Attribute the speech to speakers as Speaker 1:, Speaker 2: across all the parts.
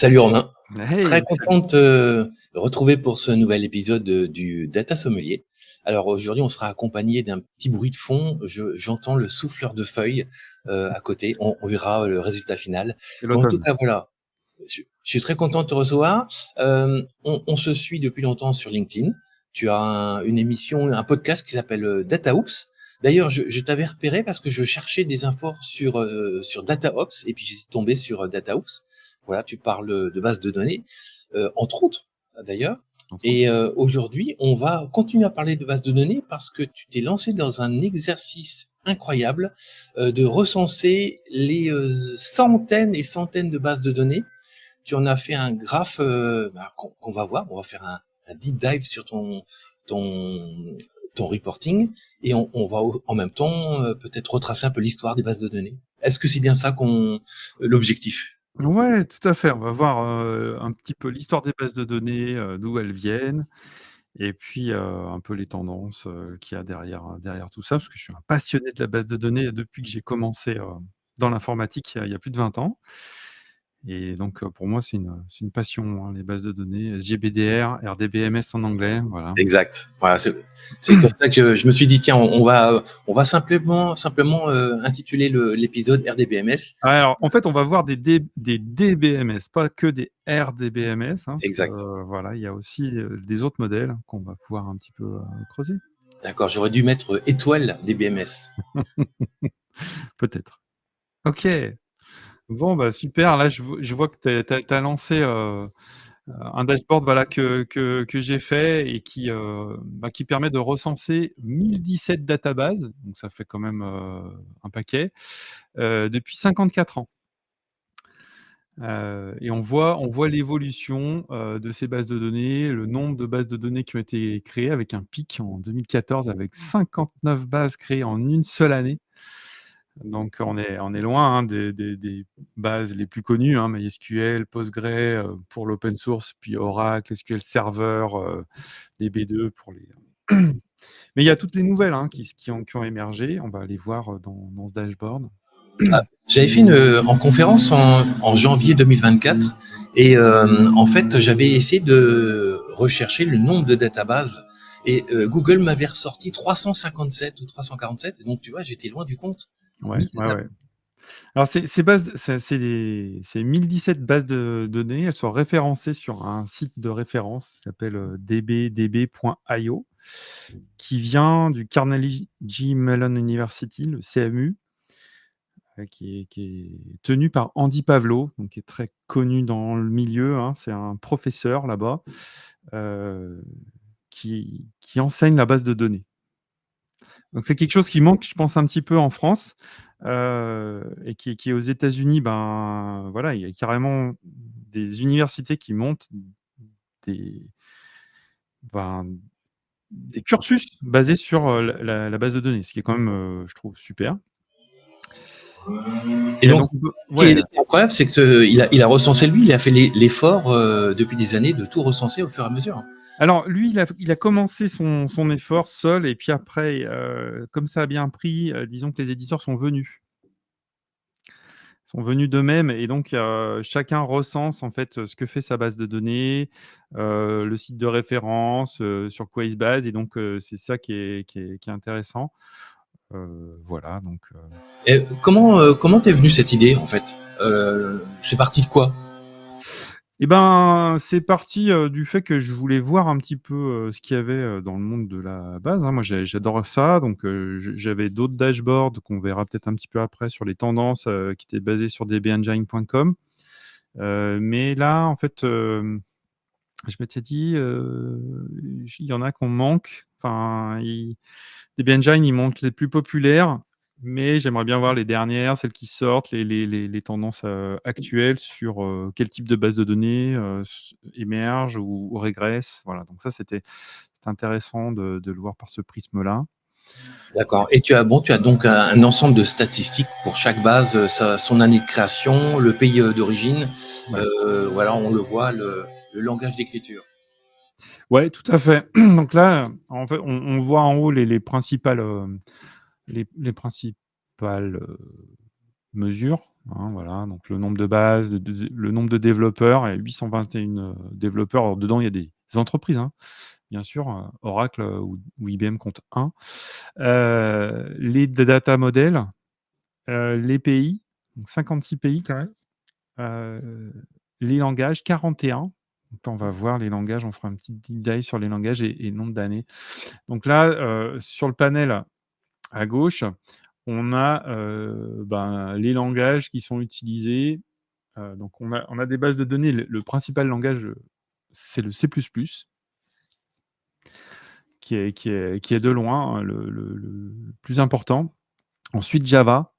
Speaker 1: Salut Romain, très
Speaker 2: Hey,
Speaker 1: content
Speaker 2: salut.
Speaker 1: de te retrouver pour ce nouvel épisode du Data Sommelier. Alors aujourd'hui, on sera accompagné d'un petit bruit de fond. J'entends le souffleur de feuilles à côté. On verra le résultat final.
Speaker 2: C'est
Speaker 1: Mais en tout
Speaker 2: l'automne.
Speaker 1: cas, voilà, je suis très content de te recevoir. On se suit depuis longtemps sur LinkedIn. Tu as une émission, un podcast qui s'appelle Data Oops. D'ailleurs, je t'avais repéré parce que je cherchais des infos sur Data Ops et puis j'ai tombé sur Data Oops. Voilà, tu parles de bases de données, entre autres, d'ailleurs.
Speaker 2: Entre autres.
Speaker 1: Et aujourd'hui, on va continuer à parler de bases de données parce que tu t'es lancé dans un exercice incroyable de recenser les centaines et centaines de bases de données. Tu en as fait un graphe qu'on va voir. On va faire un deep dive sur ton, ton reporting et on va en même temps peut-être retracer un peu l'histoire des bases de données. Est-ce que c'est bien ça l'objectif?
Speaker 2: Ouais, tout à fait. On va voir, un petit peu l'histoire des bases de données, d'où elles viennent et puis, un peu les tendances, qu'il y a derrière tout ça. Parce que je suis un passionné de la base de données depuis que j'ai commencé, dans l'informatique il y a plus de 20 ans et donc, pour moi, c'est une passion, hein, les bases de données, SGBDR, RDBMS en anglais, voilà.
Speaker 1: Exact. Voilà, c'est comme ça que je me suis dit tiens, on va simplement intituler l'épisode RDBMS.
Speaker 2: Alors, en fait, on va voir des DBMS, pas que des RDBMS, hein, parce que,
Speaker 1: Exact.
Speaker 2: voilà, il y a aussi, des autres modèles qu'on va pouvoir un petit peu, creuser.
Speaker 1: D'accord, j'aurais dû mettre étoile DBMS.
Speaker 2: Peut-être. OK. Bon, bah, super. Là, je vois que tu as lancé, un dashboard, voilà, que j'ai fait et qui permet de recenser 1017 databases, donc ça fait quand même, un paquet, depuis 54 ans. Et on voit l'évolution, de ces bases de données, le nombre de bases de données qui ont été créées avec un pic en 2014 avec 59 bases créées en une seule année. Donc on est loin, hein, des bases les plus connues, hein, MySQL, Postgre, pour l'open source, puis Oracle, SQL Server, DB2 pour les mais il y a toutes les nouvelles, hein, qui ont émergé. On va aller voir, dans ce dashboard.
Speaker 1: Ah, j'avais fait en conférence en janvier 2024 et en fait j'avais essayé de rechercher le nombre de databases et Google m'avait ressorti 357 ou 347 et donc tu vois j'étais loin du compte.
Speaker 2: Ouais,
Speaker 1: 1000
Speaker 2: ouais,
Speaker 1: databases.
Speaker 2: ouais. Alors ces bases, c'est 1017 bases de données. Elles sont référencées sur un site de référence qui s'appelle, dbdb.io, qui vient du Carnegie Mellon University, le CMU, qui est tenu par Andy Pavlo, donc qui est très connu dans le milieu, hein. C'est un professeur là-bas, heu, qui enseigne la base de données. Donc c'est quelque chose qui manque, je pense, un petit peu en France, et qui est aux États-Unis. Ben, voilà, il y a carrément des universités qui montent des ben, des cursus basés sur, la base de données, ce qui est quand même, je trouve super.
Speaker 1: Et
Speaker 2: Et
Speaker 1: donc
Speaker 2: donc on peut
Speaker 1: ce qui est
Speaker 2: ouais.
Speaker 1: incroyable c'est il a recensé lui, il a fait l'effort depuis des années de tout recenser au fur et à mesure.
Speaker 2: Alors lui, il a commencé son effort seul et puis après, comme ça a bien pris, disons que les éditeurs sont venus d'eux-mêmes et donc chacun recense en fait, ce que fait sa base de données, le site de référence, sur quoi il se base et donc c'est ça qui est intéressant. Voilà donc
Speaker 1: Et comment t'es venue cette idée en fait? C'est parti de quoi?
Speaker 2: et ben, c'est parti, du fait que je voulais voir un petit peu, ce qu'il y avait, dans le monde de la base, hein. Moi j'adore ça donc j'avais d'autres dashboards qu'on verra peut-être un petit peu après sur les tendances, qui étaient basées sur dbengine.com. Mais là en fait, je m'étais dit, il y en a qu'on manque. Enfin, DB Engine, il manque les plus populaires, mais j'aimerais bien voir les dernières, celles qui sortent, les tendances, actuelles sur, quel type de base de données, émergent ou régressent. Voilà, donc ça, c'était intéressant de le voir par ce prisme-là.
Speaker 1: D'accord. Et tu as donc un ensemble de statistiques pour chaque base, son année de création, le pays d'origine.
Speaker 2: Ouais.
Speaker 1: Voilà, on le voit, le langage d'écriture.
Speaker 2: Ouais, tout à fait. Donc là, en fait, on voit en haut les principales, les principales, mesures. hein, voilà, donc le nombre de bases, le nombre de développeurs et 821 développeurs. Alors dedans, il y a des entreprises, hein, bien sûr, Oracle ou IBM compte 1. Les data models, les pays, donc 56 pays quand même. Les langages, 41. Donc là, on va voir les langages, on fera un petit deep dive sur les langages et nombre d'années. Donc là, sur le panel à gauche, on a les langages qui sont utilisés. Donc on a des bases de données. Le principal langage, c'est le C++, qui est de loin, hein, le plus important. Ensuite, Java.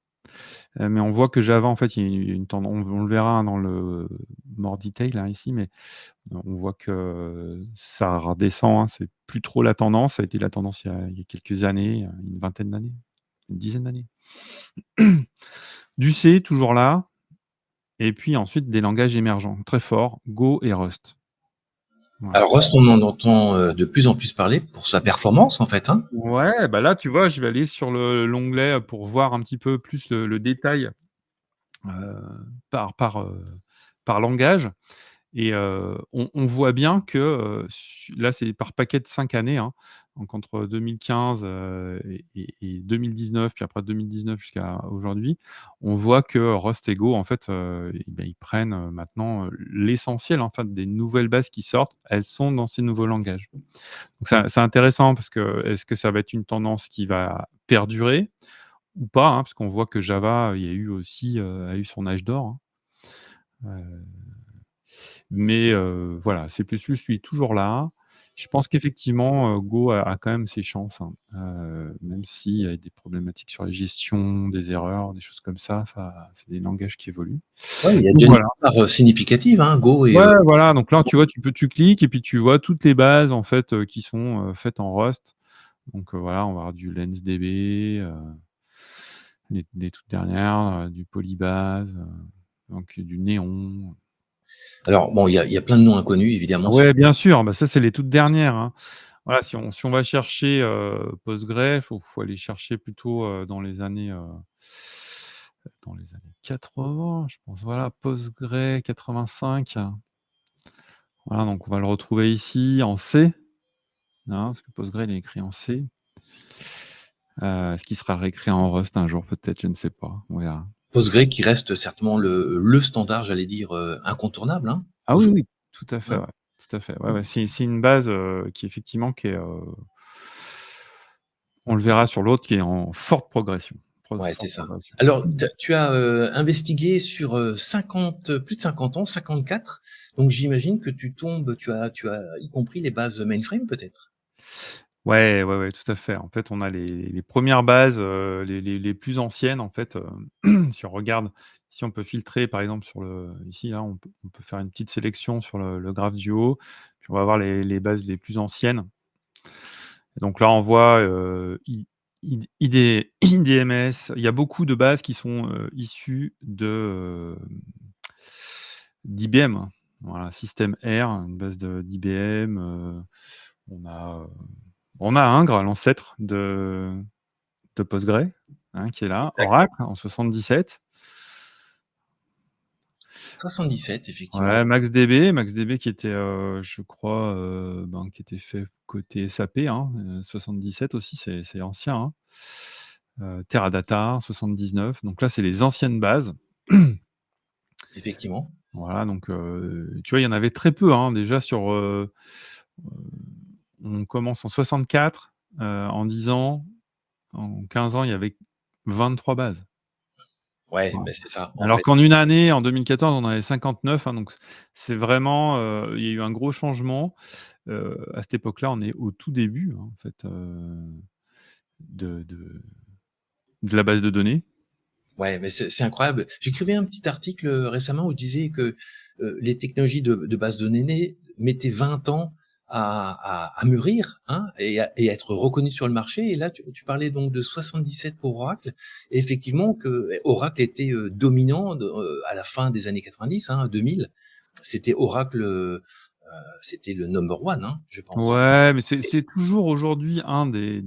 Speaker 2: Mais on voit que Java, en fait, il y a une tendance, on le verra dans le more detail là, ici, mais on voit que ça redescend, hein, c'est plus trop la tendance. Ça a été la tendance il y a quelques années, une vingtaine d'années, une dizaine d'années. Du C, toujours là, et puis ensuite des langages émergents très forts, Go et Rust. Voilà.
Speaker 1: Alors Rust, on en entend de plus en plus parler pour sa performance, en fait, hein.
Speaker 2: Ouais, bah là, tu vois, je vais aller sur l'onglet pour voir un petit peu plus le détail par langage. Et on voit bien que, là, c'est par paquet de 5 années, hein. Donc entre 2015, et 2019, puis après 2019 jusqu'à aujourd'hui, on voit que Rust et Go, en fait, ils prennent, maintenant, l'essentiel, en fait, des nouvelles bases qui sortent, elles sont dans ces nouveaux langages. Donc c'est intéressant parce que est-ce que ça va être une tendance qui va perdurer ou pas, hein? Parce qu'on voit que Java, il y a eu aussi, a eu son âge d'or, hein. Mais voilà, C++, lui, est toujours là. Je pense qu'effectivement, Go a quand même ses chances, hein, même s'il y a des problématiques sur la gestion, des erreurs, des choses comme ça, c'est des langages qui évoluent.
Speaker 1: Ouais, il y a
Speaker 2: Donc
Speaker 1: déjà une
Speaker 2: voilà.
Speaker 1: part significative, hein, Go et
Speaker 2: Ouais, voilà, donc là, tu vois, tu cliques et puis tu vois toutes les bases, en fait, qui sont, faites en Rust. Donc voilà, on va avoir du LensDB, les toutes dernières, du Polybase, donc du Néon.
Speaker 1: alors bon, il y a plein de noms inconnus évidemment sur
Speaker 2: Ouais, bien sûr, bah, ça, c'est les toutes dernières, hein. Voilà, si on va chercher, Postgre, faut aller chercher plutôt, dans les années 80, je pense. Voilà, Postgre 85. Voilà, donc on va le retrouver ici en C, hein, parce que Postgre, il est écrit en C. Est-ce qu'il sera réécrit en Rust un jour peut-être? Je ne sais pas, on verra.
Speaker 1: Postgre qui reste certainement le standard, j'allais dire, incontournable, hein,
Speaker 2: Ah oui,
Speaker 1: aujourd'hui,
Speaker 2: oui, tout à fait,
Speaker 1: hein.
Speaker 2: ouais, tout à fait. Ouais, ouais, c'est une base, qui effectivement qui est, on le verra sur l'autre, qui est en forte progression.
Speaker 1: Ouais, c'est
Speaker 2: Forte
Speaker 1: ça.
Speaker 2: progression.
Speaker 1: Alors tu as, investigué sur, 50, plus de 50 ans, 54, donc j'imagine que tu as y compris les bases mainframe peut-être?
Speaker 2: Ouais, ouais, ouais, tout à fait. En fait, on a les premières bases, les plus anciennes, en fait, si on regarde, si on peut filtrer, par exemple, ici, là, on peut faire une petite sélection sur le graphe du haut, puis on va voir les bases les plus anciennes. Et donc là, on voit, IDMS. Il y a beaucoup de bases qui sont, issues d'IBM. Voilà, Système R, une base d'IBM, on a, Ingres, l'ancêtre de Postgre, hein, qui est là.
Speaker 1: Exact.
Speaker 2: Oracle en 77.
Speaker 1: 77 effectivement.
Speaker 2: Ouais, MaxDB qui était, je crois, qui était fait côté SAP, hein, 77 aussi, c'est ancien, hein. Teradata 79. Donc là, c'est les anciennes bases.
Speaker 1: Effectivement.
Speaker 2: Voilà, donc tu vois, il y en avait très peu, hein, déjà on commence en 64, en 10 ans, en 15 ans, il y avait 23 bases.
Speaker 1: Ouais,
Speaker 2: Voilà.
Speaker 1: ben c'est ça, en
Speaker 2: Alors
Speaker 1: fait.
Speaker 2: qu'en une année, en 2014, on en avait 59, hein, donc c'est vraiment, il y a eu un gros changement. À cette époque-là, on est au tout début, hein, en fait, de la base de données.
Speaker 1: Ouais, mais c'est incroyable. J'écrivais un petit article, récemment où je disais que, les technologies de base de données mettaient 20 ans à mûrir, hein, et à être reconnues sur le marché et là tu parlais donc de 77 pour Oracle et effectivement que Oracle était, dominant à la fin des années 90, hein, 2000. C'était Oracle, c'était le number one, hein, je pense, hein.
Speaker 2: Ouais, mais c'est toujours aujourd'hui un des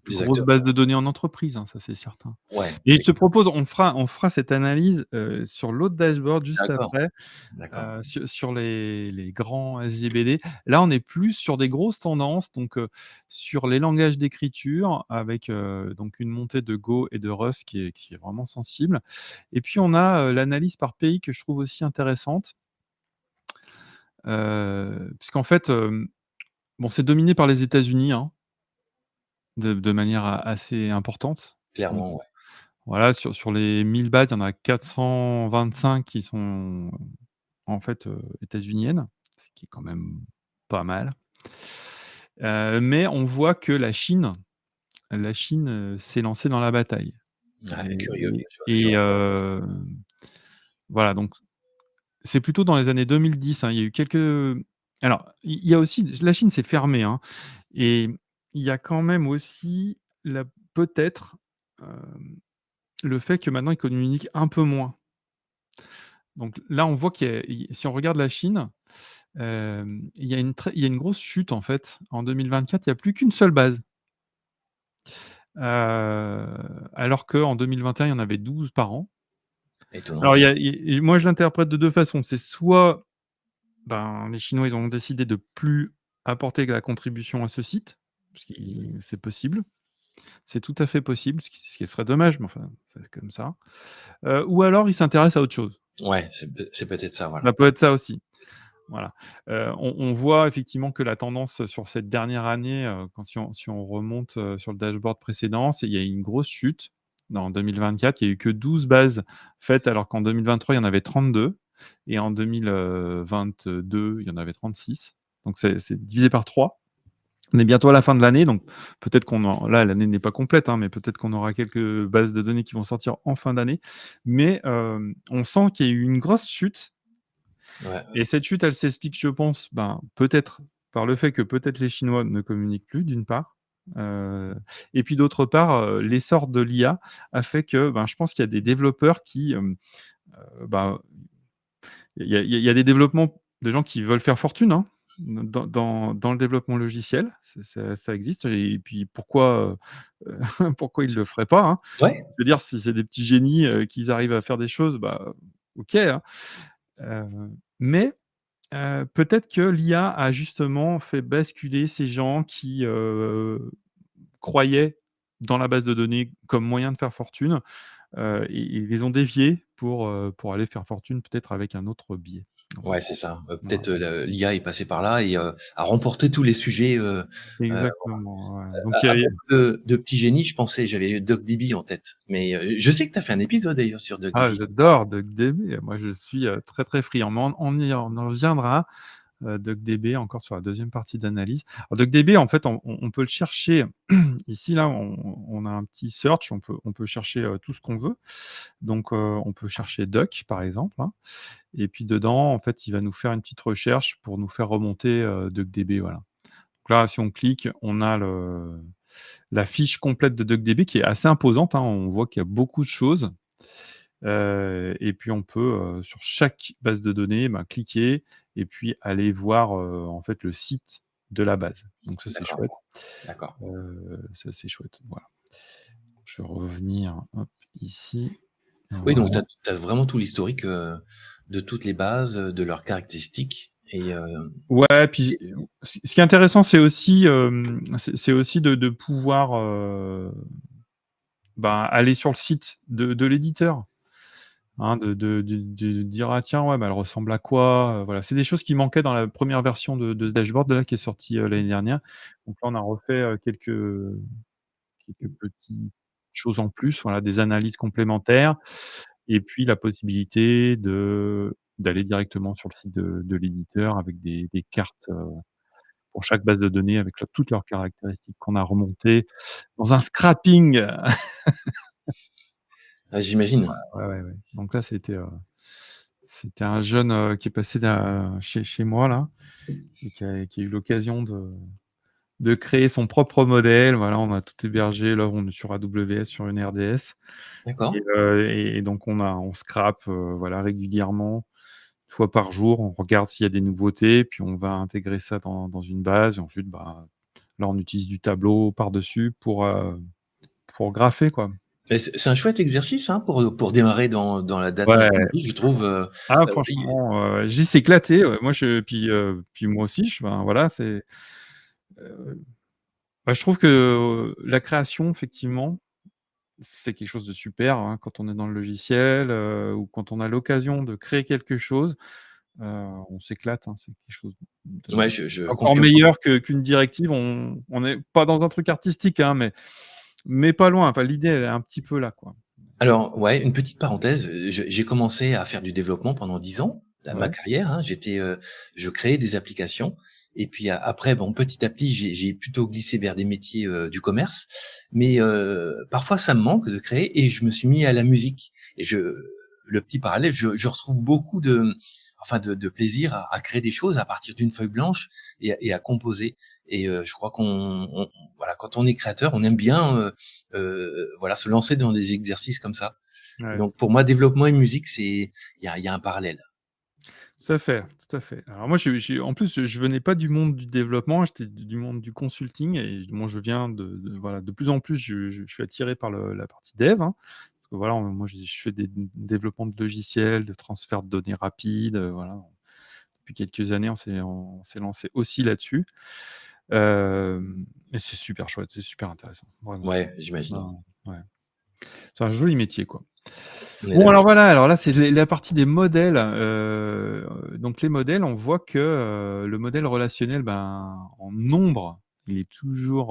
Speaker 2: plus
Speaker 1: Des
Speaker 2: grosses
Speaker 1: acteurs.
Speaker 2: bases de données en entreprise, hein, ça c'est certain.
Speaker 1: Ouais,
Speaker 2: Et je
Speaker 1: c'est
Speaker 2: te
Speaker 1: clair.
Speaker 2: propose, on fera cette analyse, sur l'autre dashboard juste
Speaker 1: D'accord,
Speaker 2: après,
Speaker 1: d'accord.
Speaker 2: sur les grands SGBD. Là, on est plus sur des grosses tendances, donc sur les langages d'écriture avec, donc une montée de Go et de Rust qui est vraiment sensible. Et puis on a, l'analyse par pays que je trouve aussi intéressante, puisqu'en fait, bon, c'est dominé par les États-Unis, hein, de manière assez importante. Donc
Speaker 1: Clairement, ouais.
Speaker 2: voilà, sur les 1000 bases, il y en a 425 qui sont en fait, états-uniennes, ce qui est quand même pas mal. Mais on voit que la Chine, s'est lancée dans la bataille.
Speaker 1: Ouais,
Speaker 2: Et
Speaker 1: curieux, bien sûr,
Speaker 2: et voilà, donc c'est plutôt dans les années 2010, hein. Il y a eu quelques alors, il y a aussi la Chine s'est fermée, hein, et il y a quand même aussi la peut-être, hem, le fait que maintenant ils communiquent un peu moins. Donc là, on voit qu'il y a il si on regarde la Chine, il y a une grosse chute en fait. En 2024, il y a plus qu'une seule base. Alors qu'en 2021, il y en avait 12 par an.
Speaker 1: étonnant
Speaker 2: Alors
Speaker 1: ça.
Speaker 2: moi je l'interprète de 2 façons. C'est soit, ben, les Chinois, ils ont décidé de plus apporter de la contribution à ce site, ce qui c'est possible. C'est tout à fait possible, ce qui serait dommage, mais enfin, c'est comme ça. Ou alors ils s'intéressent à autre chose.
Speaker 1: Ouais, c'est peut-être ça,
Speaker 2: Ça
Speaker 1: voilà.
Speaker 2: peut être ça aussi. Voilà. On voit effectivement que la tendance sur cette dernière année, si on remonte, sur le dashboard précédent, il y a eu une grosse chute. En 2024, il y a eu que 12 bases faites, alors qu'en 2023, il y en avait 32 et en 2022, il y en avait 36. Donc c'est divisé par 3. On est bientôt à la fin de l'année, donc peut-être là, l'année n'est pas complète, hein, mais peut-être qu'on aura quelques bases de données qui vont sortir en fin d'année. Mais, on sent qu'il y a eu une grosse chute
Speaker 1: Ouais,
Speaker 2: et cette chute, elle s'explique, je pense, ben, peut-être par le fait que peut-être les Chinois ne communiquent plus, d'une part, heu et puis d'autre part, l'essor de l'IA a fait que, ben, je pense qu'il y a des développeurs qui, ben, il y a des développements de gens qui veulent faire fortune, hein, dans le développement logiciel. Ça existe et puis pourquoi, pourquoi ils le feraient pas, hein?
Speaker 1: ouais,
Speaker 2: Je veux dire, si c'est des petits génies, qu'ils arrivent à faire des choses, bah, OK, hein, heu, mais peut-être que l'IA a justement fait basculer ces gens qui, croyaient dans la base de données comme moyen de faire fortune, et ils les ont déviés pour aller faire fortune peut-être avec un autre biais. Voilà,
Speaker 1: ouais, c'est ça.
Speaker 2: voilà.
Speaker 1: Peut-être, l'IA est passée par là et a remporté tous les sujets, heu,
Speaker 2: Exactement, ouais. Donc
Speaker 1: à propos de petits génies, j'avais DuckDB en tête. Mais, je sais que tu as fait un épisode d'ailleurs sur DuckDB.
Speaker 2: j'adore DuckDB. Moi, je suis, très, très friand. Mais on en reviendra. DuckDB encore sur la deuxième partie d'analyse. Alors DuckDB, en fait, on peut le chercher ici, là, on a un petit search, on peut chercher, tout ce qu'on veut. Donc, on peut chercher Duck, par exemple, hein, et puis dedans, en fait, il va nous faire une petite recherche pour nous faire remonter, DuckDB, voilà. Donc là, si on clique, on a la fiche complète de DuckDB qui est assez imposante, hein. On voit qu'il y a beaucoup de choses. Et puis on peut, sur chaque base de données, ben, cliquer et puis aller voir, en fait, le site de la base. Donc ça, c'est
Speaker 1: D'accord,
Speaker 2: chouette.
Speaker 1: d'accord.
Speaker 2: Ça, c'est chouette, voilà. Je vais revenir, hop, ici et
Speaker 1: Oui, donc
Speaker 2: voilà.
Speaker 1: tu as vraiment tout l'historique, de toutes les bases, de leurs caractéristiques et
Speaker 2: Ouais, puis, ce qui est intéressant, c'est aussi, c'est aussi de pouvoir, ben, aller sur le site de l'éditeur. Hein, de dire: «Ah tiens, ouais, bah, elle ressemble à quoi?» Voilà, c'est des choses qui manquaient dans la première version de ce dashboard là, qui est sortie, l'année dernière. Donc là, on a refait, quelques petites choses en plus, voilà, des analyses complémentaires et puis la possibilité d'aller directement sur le site de l'éditeur avec des cartes, pour chaque base de données avec toutes leurs caractéristiques qu'on a remontées dans un scrapping.
Speaker 1: j'imagine.
Speaker 2: Ouais, ouais, ouais. Donc là, c'était un jeune, qui est passé chez moi là et qui a eu l'occasion de créer son propre modèle. Voilà, on a tout hébergé. Là, on est sur AWS, sur une RDS
Speaker 1: D'accord.
Speaker 2: et donc on scrape, voilà, régulièrement fois par jour, on regarde s'il y a des nouveautés, puis on va intégrer ça dans une base et ensuite, bah, là, on utilise du tableau par-dessus pour grapher, quoi.
Speaker 1: Mais c'est un chouette exercice, hein, pour démarrer dans la data
Speaker 2: Ouais.
Speaker 1: ingénierie, je trouve,
Speaker 2: Ah
Speaker 1: i
Speaker 2: franchement, J s'est éclaté, ouais. Moi je puis moi aussi, ben, voilà, heu, bah, je trouve que, la création effectivement, c'est quelque chose de super, hein, quand on est dans le logiciel, ou quand on a l'occasion de créer quelque chose, on s'éclate, hein. C'est quelque chose de
Speaker 1: ouais, je
Speaker 2: encore
Speaker 1: confirme.
Speaker 2: meilleur qu'une directive. On est pas dans un truc artistique, hein, mais pas loin. Enfin l'idée, elle est un petit peu là, quoi.
Speaker 1: Alors ouais, une petite parenthèse, j'ai commencé à faire du développement pendant 10 ans, à ma
Speaker 2: Ouais,
Speaker 1: carrière, hein. Je créais des applications et puis après bon, petit à petit, j'ai plutôt glissé vers des métiers, du commerce. Mais parfois ça me manque de créer et je me suis mis à la musique et le petit parallèle, je retrouve beaucoup de plaisir à créer des choses à partir d'une feuille blanche et à composer et je crois voilà, quand on est créateur, on aime bien, voilà, se lancer dans des exercices comme ça. Et
Speaker 2: ouais.
Speaker 1: donc pour moi, développement et musique, il y a un parallèle.
Speaker 2: Tout à fait, tout à fait. Alors moi, j'ai en plus, je venais pas du monde du développement, j'étais du monde du consulting et moi, je viens voilà, de plus en plus, je suis attiré par la partie dev, hein. Parce que voilà, moi, je fais des développements de logiciels, de transfert de données rapides, voilà. Depuis quelques années, on s'est lancé aussi là-dessus. Et c'est super chouette, c'est super intéressant, vraiment.
Speaker 1: Ouais, j'imagine.
Speaker 2: Non, ouais. C'est un joli métier, quoi.
Speaker 1: On est
Speaker 2: Bon, alors
Speaker 1: d'accord.
Speaker 2: voilà, alors là, c'est la partie des modèles. Donc les modèles, on voit que le modèle relationnel, ben, en nombre, il est toujours,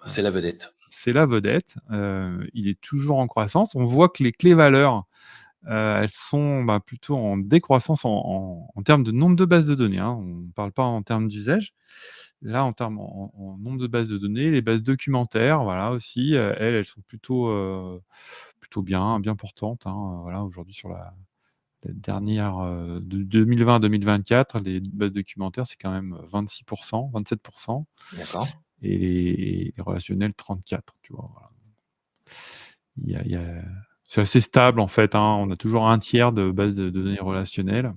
Speaker 1: C'est la vedette.
Speaker 2: c'est la vedette. Il est toujours en croissance. On voit que les clés valeurs, elles sont bah, plutôt en décroissance en termes de nombre de bases de données, hein. On ne parle pas en termes d'usage. Là, en termes en nombre de bases de données, les bases documentaires, voilà aussi, elles sont plutôt bien portantes, hein, voilà, aujourd'hui sur la dernière, de 2020 à 2024, les bases documentaires, c'est quand même 26 27
Speaker 1: D'accord.
Speaker 2: et les relationnels 34, tu vois? Voilà. Il y a c'est assez stable en fait, hein, on a toujours un tiers de bases de données relationnelles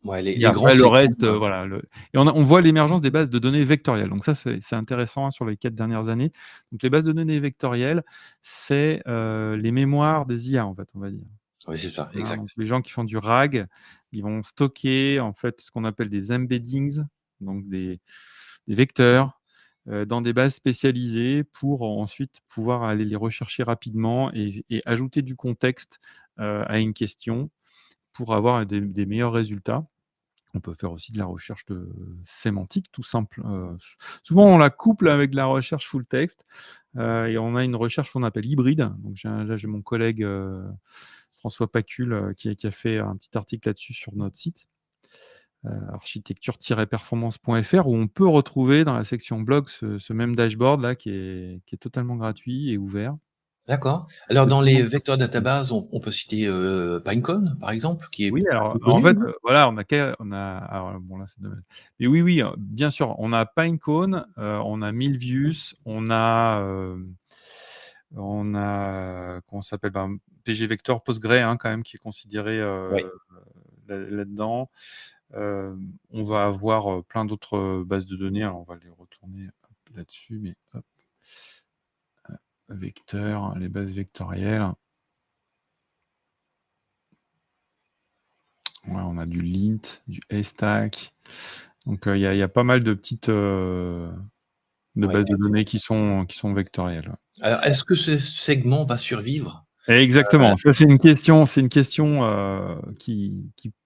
Speaker 1: Ouais, les
Speaker 2: et
Speaker 1: les grands
Speaker 2: après le
Speaker 1: segments,
Speaker 2: reste, voilà, et on voit l'émergence des bases de données vectorielles. Donc ça, c'est intéressant, hein, sur les 4 dernières années. Donc les bases de données vectorielles, c'est, les mémoires des IA, en fait, on va dire.
Speaker 1: oui, c'est ça,
Speaker 2: Voilà, donc
Speaker 1: exact.
Speaker 2: les gens qui font du RAG, ils vont stocker en fait ce qu'on appelle des embeddings, donc des vecteurs, dans des bases spécialisées pour ensuite pouvoir aller les rechercher rapidement et ajouter du contexte, à une question pour avoir des meilleurs résultats. On peut faire aussi de la recherche de sémantique tout simple, souvent on la couple avec de la recherche full text, et on a une recherche qu'on appelle hybride. Donc j'ai mon collègue, François Pacul, qui a fait un petit article là-dessus sur notre site, architecture-performance.fr, où on peut retrouver dans la section blog ce même dashboard là qui est totalement gratuit et ouvert,
Speaker 1: D'accord. Alors
Speaker 2: que
Speaker 1: dans
Speaker 2: tout le
Speaker 1: les
Speaker 2: monde peut
Speaker 1: vecteurs databases, on peut citer, Pinecone, par exemple, qui est
Speaker 2: Oui, alors,
Speaker 1: assez
Speaker 2: en
Speaker 1: connu,
Speaker 2: fait,
Speaker 1: non?
Speaker 2: voilà, on a alors bon là, c'est dommage. Mais oui, oui, bien sûr, on a Pinecone, on a Milviews, comment ça s'appelle? Ben, PG Vector, Postgre, hein, quand même, qui est considéré,
Speaker 1: Ouais.
Speaker 2: là-dedans. On va avoir, plein d'autres, bases de données. Alors on va les retourner, hop, là-dessus, mais hop, vecteurs, les bases vectorielles. Ouais, on a du lint, du haystack. Donc, il y a pas mal de petites, de
Speaker 1: Ouais.
Speaker 2: bases de données qui sont vectorielles, ouais.
Speaker 1: Alors est-ce que ce segment va survivre?
Speaker 2: Exactement, ça c'est une question, qui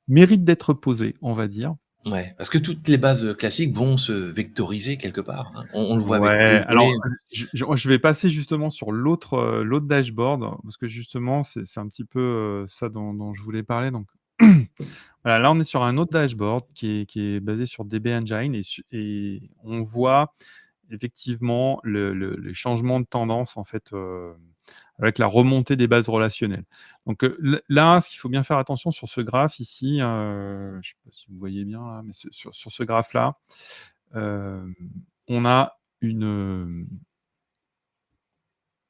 Speaker 2: mérite d'être posée, on va dire.
Speaker 1: Ouais, parce que toutes les bases, classiques vont se vectoriser quelque part, hein. On le voit avec
Speaker 2: Ouais, alors,
Speaker 1: MongoDB.
Speaker 2: je vais passer justement sur l'autre dashboard, parce que justement c'est un petit peu, ça dont je voulais parler. Donc voilà, là on est sur un autre dashboard qui est basé sur DB Engine et on voit effectivement les changements de tendance en fait, avec la remontée des bases relationnelles. Donc, là, ce qu'il faut bien faire attention sur ce graphe ici, je ne sais pas si vous voyez bien là, mais sur ce graphe-là, on a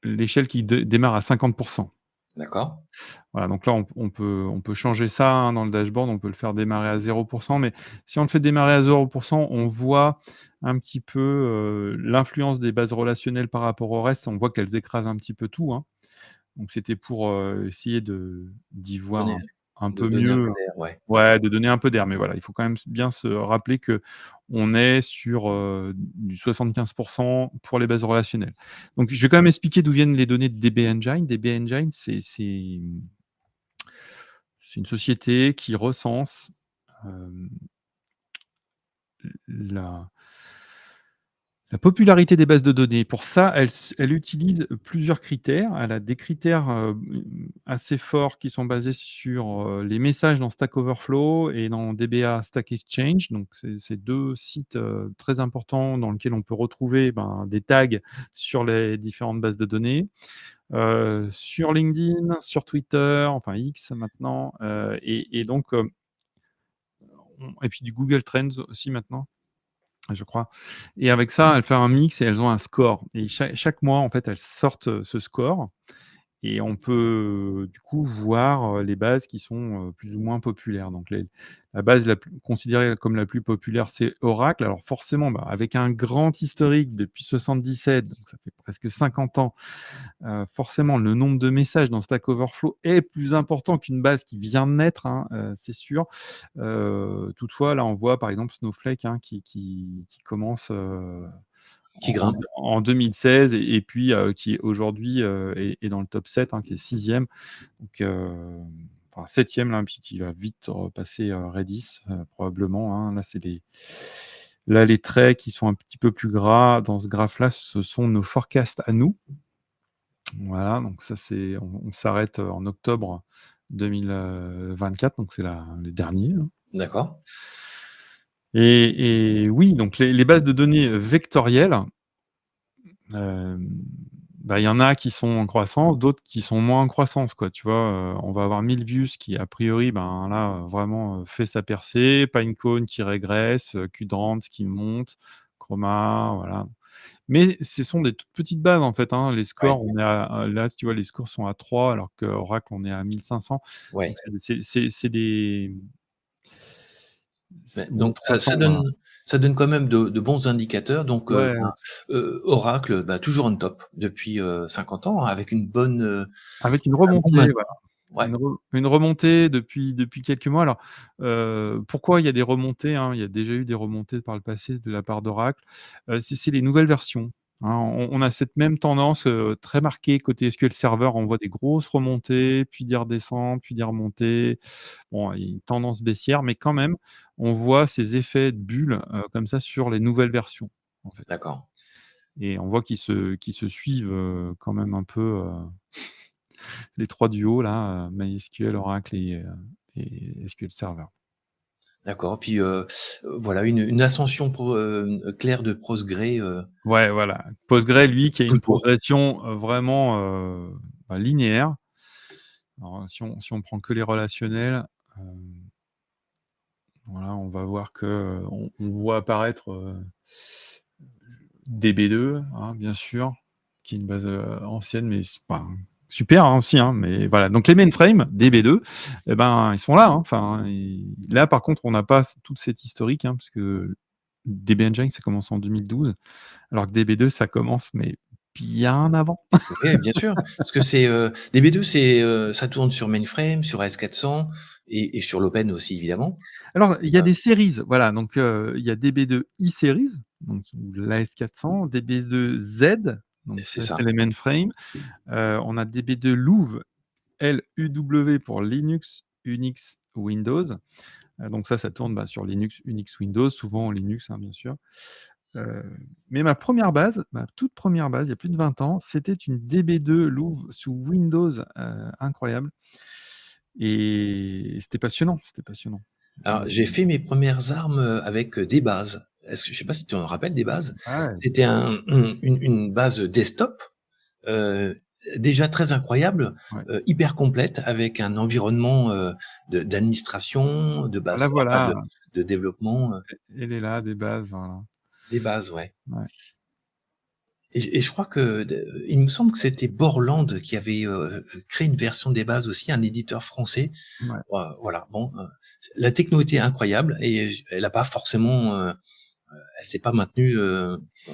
Speaker 2: l'échelle qui démarre à 50%.
Speaker 1: D'accord.
Speaker 2: Voilà, donc là, on peut changer ça, hein, dans le dashboard, on peut le faire démarrer à 0, mais si on le fait démarrer à 0, on voit un petit peu, l'influence des bases relationnelles par rapport au reste. On voit qu'elles écrasent un petit peu tout, hein. Donc c'était pour, essayer d'y voir
Speaker 1: Donner
Speaker 2: un
Speaker 1: de
Speaker 2: peu
Speaker 1: donner un peu
Speaker 2: mieux,
Speaker 1: d'air, ouais,
Speaker 2: ouais,
Speaker 1: d'accord.
Speaker 2: de donner un peu d'air. Mais voilà, il faut quand même bien se rappeler qu'on est sur, du 75 pour les bases relationnelles. Donc je vais quand même expliquer d'où viennent les données de DB Engine. DB Engine, c'est une société qui recense, hem, la la popularité des bases de données. Pour ça, elle utilise plusieurs critères. Elle a des critères, assez forts qui sont basés sur, les messages dans Stack Overflow et dans DBA Stack Exchange. Donc c'est 2 sites, très importants dans lesquels on peut retrouver, ben, des tags sur les différentes bases de données. Sur LinkedIn, sur Twitter, enfin X maintenant, et donc, et puis du Google Trends aussi maintenant, je crois, et avec ça, elles font un mix et elles ont un score et chaque mois, en fait, elles sortent, ce score et on peut, du coup, voir, les bases qui sont, plus ou moins populaires. Donc la base la plus considérée comme la plus populaire, c'est Oracle. Alors forcément, bah, avec un grand historique depuis 77, donc ça fait presque 50 ans, forcément le nombre de messages dans Stack Overflow est plus important qu'une base qui vient de naître, hein, c'est sûr. Toutefois, là, on voit par exemple Snowflake, hein, qui commence,
Speaker 1: Qui
Speaker 2: en
Speaker 1: grimpe.
Speaker 2: en 2016 et puis, qui aujourd'hui, est dans le top 7, hein, qui est 6e, donc enfin 7e là, puis qui va vite repasser, Redis, probablement, hein. Là, les traits qui sont un petit peu plus gras dans ce graphe-là, ce sont nos forecasts à nous. Voilà, donc ça c'est on s'arrête, en octobre 2024, donc c'est la les derniers, hein.
Speaker 1: D'accord.
Speaker 2: Et oui, donc les bases de données, vectorielles, hem, bah, il y en a qui sont en croissance, d'autres qui sont moins en croissance, quoi, tu vois? On va avoir Milvus qui a priori, ben, là, vraiment, fait sa percée, Pinecone qui régresse, Qdrant qui monte, Chroma, voilà. Mais ce sont des toutes petites bases, en fait, hein. Les
Speaker 1: Ouais,
Speaker 2: scores, on est à là, tu vois, les scores sont à 3 alors qu'Oracle, on est à 1 500.
Speaker 1: ouais.
Speaker 2: Donc c'est des
Speaker 1: Mais
Speaker 2: bon
Speaker 1: donc ça
Speaker 2: 300,
Speaker 1: donne quand même de bons indicateurs. Donc,
Speaker 2: ouais,
Speaker 1: Oracle, bah, toujours on top depuis, 50 ans, hein, avec une bonne,
Speaker 2: avec une
Speaker 1: un bon
Speaker 2: remontée,
Speaker 1: maintien.
Speaker 2: voilà.
Speaker 1: Ouais,
Speaker 2: Une remontée depuis quelques mois. Alors, pourquoi il y a des remontées, hein? Il y a déjà eu des remontées par le passé de la part d'Oracle. C'est les nouvelles versions, hein. On a cette même tendance, très marquée côté SQL Server. On voit des grosses remontées, puis des redescentes, puis des remontées. Bon, il y a une tendance baissière, mais quand même, on voit ces effets de bulle, comme ça sur les nouvelles versions, en fait,
Speaker 1: d'accord.
Speaker 2: et on voit qu'ils se suivent, quand même un peu, les 3 duos là, MySQL, Oracle et SQL Server.
Speaker 1: D'accord. Puis, voilà une ascension claire de Postgre,
Speaker 2: Ouais, voilà. Postgre, lui, qui a une
Speaker 1: toujours.
Speaker 2: progression, vraiment, bah, linéaire. Alors, si on prend que les relationnels, hem, voilà, on va voir que, on voit apparaître, DB2, hein, bien sûr, qui est une base, ancienne, mais c'est pas super, hein, aussi, hein, mais voilà. Donc les mainframes, DB2, et ben, ils sont là, hein. Enfin, là, par contre, on n'a pas toute cette historique, hein, parce que DB Engine, ça commence en 2012, alors que DB2, ça commence, mais bien avant.
Speaker 1: Oui, bien sûr, parce que c'est, DB2, c'est, ça tourne sur mainframe, sur AS400 et sur l'open aussi évidemment.
Speaker 2: Alors, il y a des séries, voilà, donc il y a DB2 E-Series, donc l'AS400, DB2 Z, donc
Speaker 1: C'est
Speaker 2: ça, c'est
Speaker 1: ça.
Speaker 2: les mainframes. On a DB2 LUW, LUW pour Linux, Unix, Windows. Donc ça tourne, bah, sur Linux, Unix, Windows, souvent en Linux, hein, bien sûr. Heu, mais ma première base, ma toute première base, il y a plus de 20 ans, c'était une DB2 LUW sous Windows, incroyable, et c'était passionnant, c'était passionnant.
Speaker 1: Alors, j'ai fait mes premières armes, avec, des bases. Est-ce que je sais pas si tu t'en rappelles des bases?
Speaker 2: Ouais,
Speaker 1: C'était une base desktop, heu, déjà très incroyable,
Speaker 2: ouais.
Speaker 1: hyper complète avec un environnement, d'administration, de
Speaker 2: Ah, la
Speaker 1: base, enfin
Speaker 2: voilà,
Speaker 1: de développement,
Speaker 2: elle est là, des bases, voilà.
Speaker 1: des bases, ouais.
Speaker 2: Ouais.
Speaker 1: Et je crois que il me semble que c'était Borland qui avait créé une version des bases aussi, un éditeur français.
Speaker 2: Ouais.
Speaker 1: Voilà, bon, la techno était incroyable et elle a pas forcément, elle s'est pas maintenue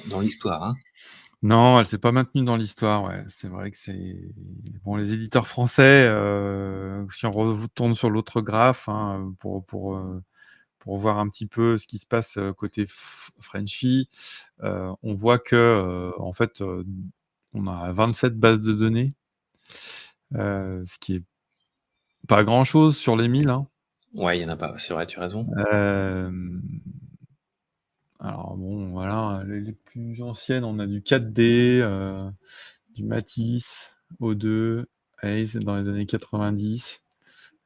Speaker 1: dans l'histoire. Hein.
Speaker 2: Non, elle s'est pas maintenue dans l'histoire, ouais. C'est vrai que c'est bon, les éditeurs français, si on retourne sur l'autre graphe, hein, pour voir un petit peu ce qui se passe, côté Frenchy, on voit que, en fait, on a 27 bases de données, ce qui est pas grand-chose sur les 1000, hein.
Speaker 1: Ouais, il y en a pas, c'est vrai, tu as raison.
Speaker 2: Hem, alors bon, voilà, les plus anciennes, on a du 4D, du Matisse, O2, Ace dans les années 90,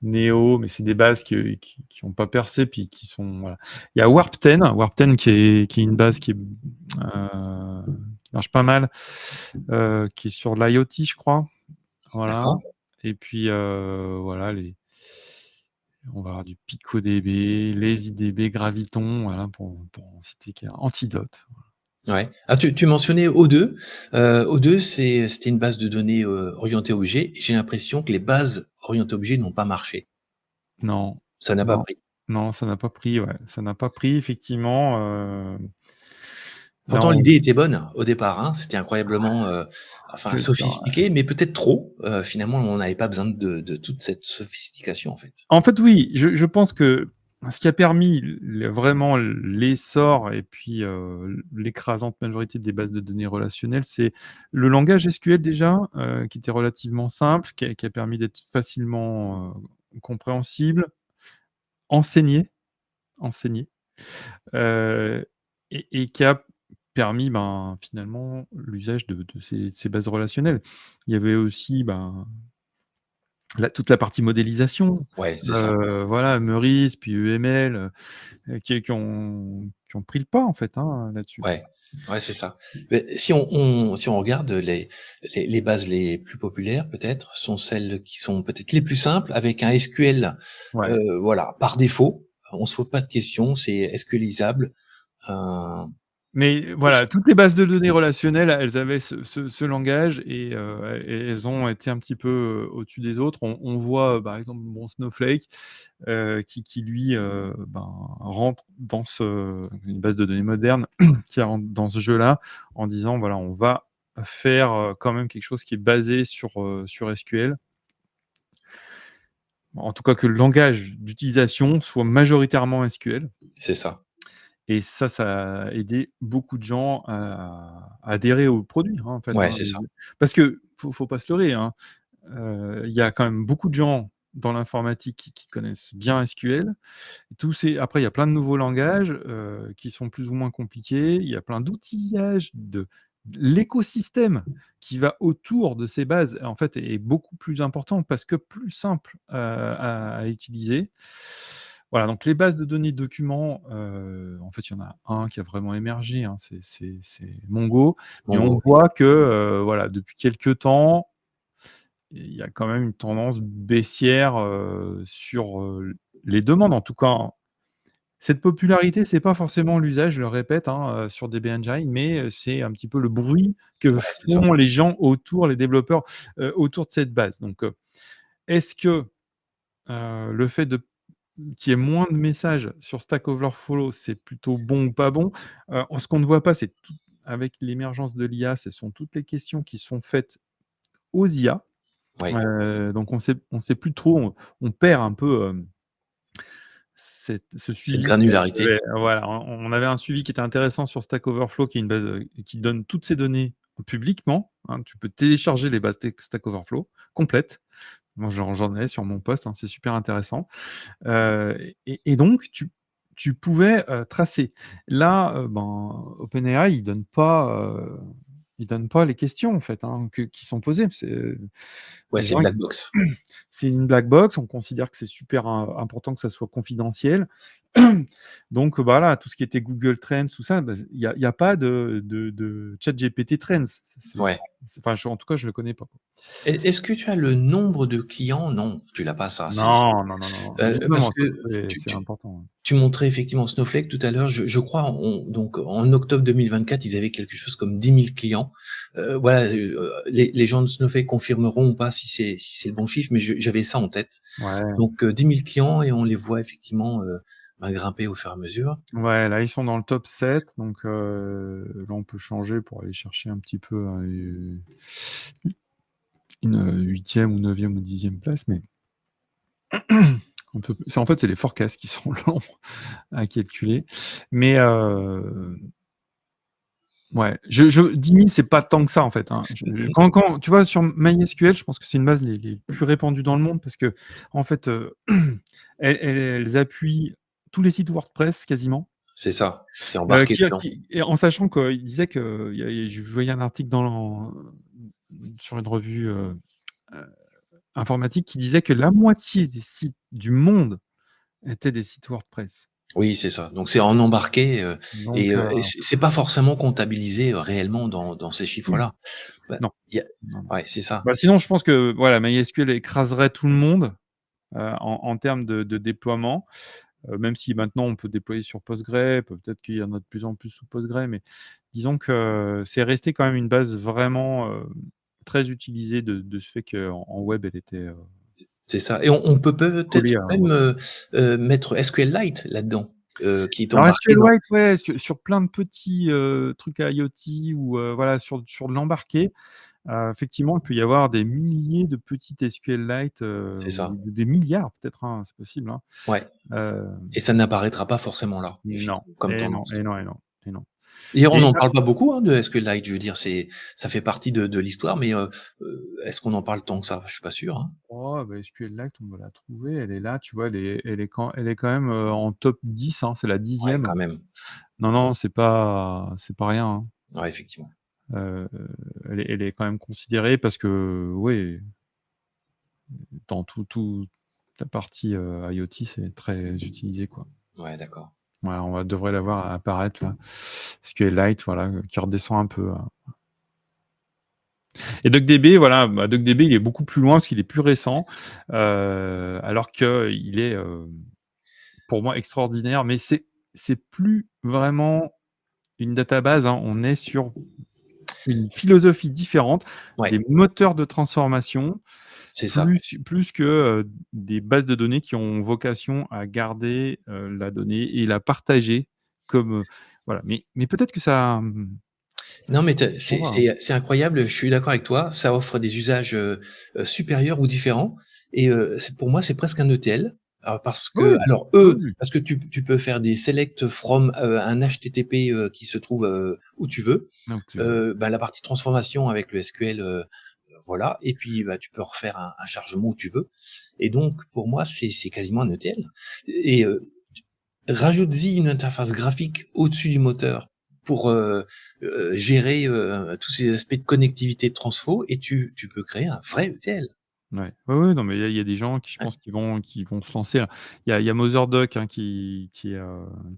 Speaker 2: Neo, mais c'est des bases qui ont pas percé, puis qui sont voilà. Il y a Warp 10, qui est une base qui marche pas mal, qui est sur l'IoT, je crois. Voilà.
Speaker 1: D'accord.
Speaker 2: Et puis, voilà, on va avoir du PicoDB, LazyDB, Graviton, voilà, pour en citer qu'un. Antidote.
Speaker 1: Ouais. Ah, tu mentionnais O2. O2, c'était une base de données orientée objet. J'ai l'impression que les bases orientées objet n'ont pas marché.
Speaker 2: Non,
Speaker 1: Ça n'a pas
Speaker 2: non,
Speaker 1: pris.
Speaker 2: non, ça n'a pas pris, ouais. Ça n'a pas pris effectivement, là
Speaker 1: Pourtant,
Speaker 2: on
Speaker 1: l'idée était bonne au départ, hein. C'était incroyablement, enfin
Speaker 2: que
Speaker 1: sophistiqué, mais peut-être trop. Finalement, on n'avait pas besoin de toute cette sophistication, en fait.
Speaker 2: en fait, oui, je pense que ce qui a permis vraiment l'essor et puis l'écrasante majorité des bases de données relationnelles, c'est le langage SQL déjà, qui était relativement simple, qui a permis d'être facilement compréhensible, enseigné, enseigné, euh, et qui a permis finalement l'usage de ces bases relationnelles. Il y avait aussi toute la partie modélisation,
Speaker 1: Ouais, c'est ça.
Speaker 2: voilà, Meurice, puis UML, qui ont pris le pas en fait, hein, là-dessus.
Speaker 1: Ouais, ouais, c'est ça. Mais si on regarde les bases les plus populaires, peut-être, sont celles qui sont peut-être les plus simples, avec un SQL,
Speaker 2: Ouais.
Speaker 1: voilà, par défaut. On se pose pas de questions, c'est SQLisable. Heu,
Speaker 2: Mais
Speaker 1: et je
Speaker 2: voilà, toutes les bases de données relationnelles, elles avaient ce langage et elles ont été un petit peu, au-dessus des autres. On voit, par exemple, bon, Snowflake, qui lui, rentre dans une base de données moderne qui rentre dans ce jeu-là en disant: «Voilà, on va faire, quand même quelque chose qui est basé sur SQL». En tout cas, que le langage d'utilisation soit majoritairement SQL.
Speaker 1: c'est ça.
Speaker 2: Et ça a aidé beaucoup de gens à adhérer au produit, hein, en fait,
Speaker 1: Ouais,
Speaker 2: hein.
Speaker 1: c'est ça.
Speaker 2: Parce que faut pas se leurrer, hein, il y a quand même beaucoup de gens dans l'informatique qui connaissent bien SQL. Après, il y a plein de nouveaux langages, qui sont plus ou moins compliqués. Il y a plein d'outillages de l'écosystème qui va autour de ces bases, en fait, est beaucoup plus important parce que plus simple, à utiliser. Voilà, donc les bases de données de documents, en fait, il y en a un qui a vraiment émergé, hein, c'est Mongo. Mais on
Speaker 1: Mongo, oui.
Speaker 2: voit que, voilà, depuis quelque temps, il y a quand même une tendance baissière, sur, les demandes, en tout cas, hein. Cette popularité, c'est pas forcément l'usage, je le répète, hein, sur DB Engine, mais c'est un petit peu le bruit que
Speaker 1: Ouais, c'est ça.
Speaker 2: font les gens autour, les développeurs, autour de cette base. Donc, est-ce que, le fait qu'il y ait moins de messages sur Stack Overflow, c'est plutôt bon ou pas bon? Ce qu'on ne voit pas, c'est tout avec l'émergence de l'IA, ce sont toutes les questions qui sont faites aux IA.
Speaker 1: Ouais,
Speaker 2: Donc on sait plus trop, on perd un peu, ce
Speaker 1: cette
Speaker 2: suivi qu'on
Speaker 1: granularité.
Speaker 2: avait voilà, on avait un suivi qui était intéressant sur Stack Overflow, qui est une base, qui donne toutes ces données publiquement, hein. Tu peux télécharger les bases Stack Overflow complètes. Moi, j'en ai sur mon poste, hein, c'est super intéressant. Et donc tu pouvais, tracer. Là, OpenAI, il donne pas les questions en fait, hein, qui sont posées.
Speaker 1: Ouais,
Speaker 2: Les
Speaker 1: c'est
Speaker 2: gens
Speaker 1: black box.
Speaker 2: c'est une black box, on considère que c'est super important que ça soit confidentiel. Donc, bah, là, tout ce qui était Google Trends, tout ça, bah, il y a pas de ChatGPT Trends.
Speaker 1: Ouais.
Speaker 2: Enfin, en tout cas, je le connais pas, quoi.
Speaker 1: Est-ce que tu as le nombre de clients? Non, tu l'as pas ça.
Speaker 2: Non, non, non, non, non.
Speaker 1: Parce
Speaker 2: Justement, ça,
Speaker 1: que tu
Speaker 2: c'est
Speaker 1: tu
Speaker 2: important, ouais.
Speaker 1: tu montrais effectivement Snowflake tout à l'heure. Je crois donc en octobre 2024, ils avaient quelque chose comme 10 000 clients. Voilà, les gens de Snowflake confirmeront ou pas si c'est le bon chiffre, mais j'avais ça en tête.
Speaker 2: Ouais,
Speaker 1: Donc 10 000 clients et on les voit effectivement grimper au fur et à mesure.
Speaker 2: ouais, là, ils sont dans le top 7, donc là, on peut changer pour aller chercher un petit peu, une 8e ou 9e ou 10e place, mais en fait, c'est les forecasts qui sont longs à calculer. Mais ouais, 10 000, c'est pas tant que ça, en fait, hein.
Speaker 1: Mhm.
Speaker 2: Quand tu vois, sur MySQL, je pense que c'est une base les plus répandues dans le monde parce qu'en fait, elles appuient tous les sites WordPress quasiment,
Speaker 1: C'est ça, c'est embarqué dedans.
Speaker 2: et en sachant qu'il disait je voyais un article sur une revue, heu, informatique qui disait que la moitié des sites du monde étaient des sites WordPress.
Speaker 1: Oui, c'est ça. Donc c'est en embarqué
Speaker 2: Donc
Speaker 1: et c'est pas forcément comptabilisé réellement dans ces
Speaker 2: oui,
Speaker 1: chiffres-là. Bah,
Speaker 2: non,
Speaker 1: il y a
Speaker 2: non, non.
Speaker 1: ouais, c'est ça.
Speaker 2: Bah, sinon, je pense que voilà, MySQL écraserait tout le monde, en termes de déploiement, même si maintenant on peut déployer sur Postgre, peut-être qu'il y en a de plus en plus sous Postgre, mais disons que c'est resté quand même une base vraiment, très utilisée de ce fait qu'en web, elle était,
Speaker 1: C'est ça et on peut peut-être
Speaker 2: collée à
Speaker 1: même,
Speaker 2: WordPress.
Speaker 1: mettre SQLite là-dedans, qui est
Speaker 2: Alors
Speaker 1: embarqué dans
Speaker 2: SQLite, ouais, sur plein de petits, trucs à IoT ou voilà, sur de l'embarqué, effectivement, il peut y avoir des milliers de petites SQLite,
Speaker 1: c'est
Speaker 2: ou
Speaker 1: ça,
Speaker 2: des milliards peut-être, hein, c'est possible, hein.
Speaker 1: ouais
Speaker 2: Heu,
Speaker 1: et ça n'apparaîtra pas forcément là,
Speaker 2: non,
Speaker 1: effectivement, comme
Speaker 2: et non,
Speaker 1: tendance.
Speaker 2: et non, et non, et non.
Speaker 1: D'ailleurs, on
Speaker 2: Et
Speaker 1: n'en parle pas beaucoup, hein, de SQLite, je veux dire, ça fait partie de l'histoire, mais est-ce qu'on en parle tant que ça? Je suis pas sûr, hein.
Speaker 2: oh, bah, SQLite, on va la trouver, elle est là, tu vois? Elle est quand même, en top 10, hein, c'est la
Speaker 1: Ouais,
Speaker 2: 10e.
Speaker 1: quand même.
Speaker 2: Non, non, c'est pas rien, hein.
Speaker 1: Ouais, effectivement.
Speaker 2: Heu, elle est quand même considérée parce que, ouais, dans toute la partie, IoT, c'est très utilisé, quoi.
Speaker 1: Ouais, d'accord.
Speaker 2: Voilà, devrait la voir apparaître là. SQLite, voilà, qui redescend un peu, hein. Et DuckDB, voilà, bah, DuckDB, il est beaucoup plus loin parce qu'il est plus récent, alors qu'il est, pour moi extraordinaire, mais c'est plus vraiment une database, hein. On est sur une philosophie différente,
Speaker 1: Ouais,
Speaker 2: des moteurs de transformation,
Speaker 1: c'est ça.
Speaker 2: plus que, des bases de données qui ont vocation à garder, la donnée et la partager comme, voilà. Mais peut-être que ça,
Speaker 1: Non, mais
Speaker 2: on va, hein.
Speaker 1: c'est incroyable, je suis d'accord avec toi. Ça offre des usages, supérieurs ou différents et pour moi, c'est presque un ETL. Parce que
Speaker 2: Oui,
Speaker 1: alors
Speaker 2: oui,
Speaker 1: eux,
Speaker 2: oui.
Speaker 1: parce que tu peux faire des select from, un HTTP, qui se trouve, où tu veux.
Speaker 2: Donc tu veux.
Speaker 1: Bah, la partie transformation avec le SQL, voilà et puis, bah, tu peux refaire un chargement où tu veux et donc pour moi, c'est quasiment un ETL et rajoute-y une interface graphique au-dessus du moteur pour, gérer, tous ces aspects de connectivité de transfo et tu peux créer un vrai ETL.
Speaker 2: Ouais. Ouais, ouais, non, mais il y a des gens qui, je
Speaker 1: Ouais,
Speaker 2: pense, qui vont se lancer là. Il y a Motherduck, hein, qui est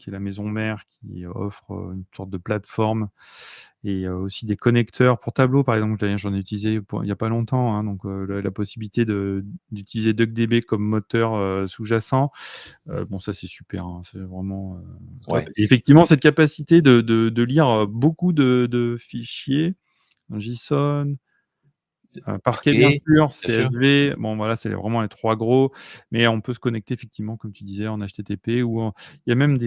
Speaker 2: la maison mère qui offre, une sorte de plateforme et aussi des connecteurs pour Tableau, par exemple. D'ailleurs, j'en ai utilisé il y a pas longtemps, hein, donc la possibilité d'utiliser DuckDB comme moteur, sous-jacent. Bon, ça, c'est super, hein, c'est vraiment, top.
Speaker 1: ouais,
Speaker 2: Et effectivement, cette capacité de lire, beaucoup de fichiers, JSON, Parquet, bien
Speaker 1: Parquet,
Speaker 2: sûr,
Speaker 1: bien sûr.
Speaker 2: CSV, bon voilà, c'est vraiment les 3 gros, mais on peut se connecter effectivement, comme tu disais, en HTTP ou il y a même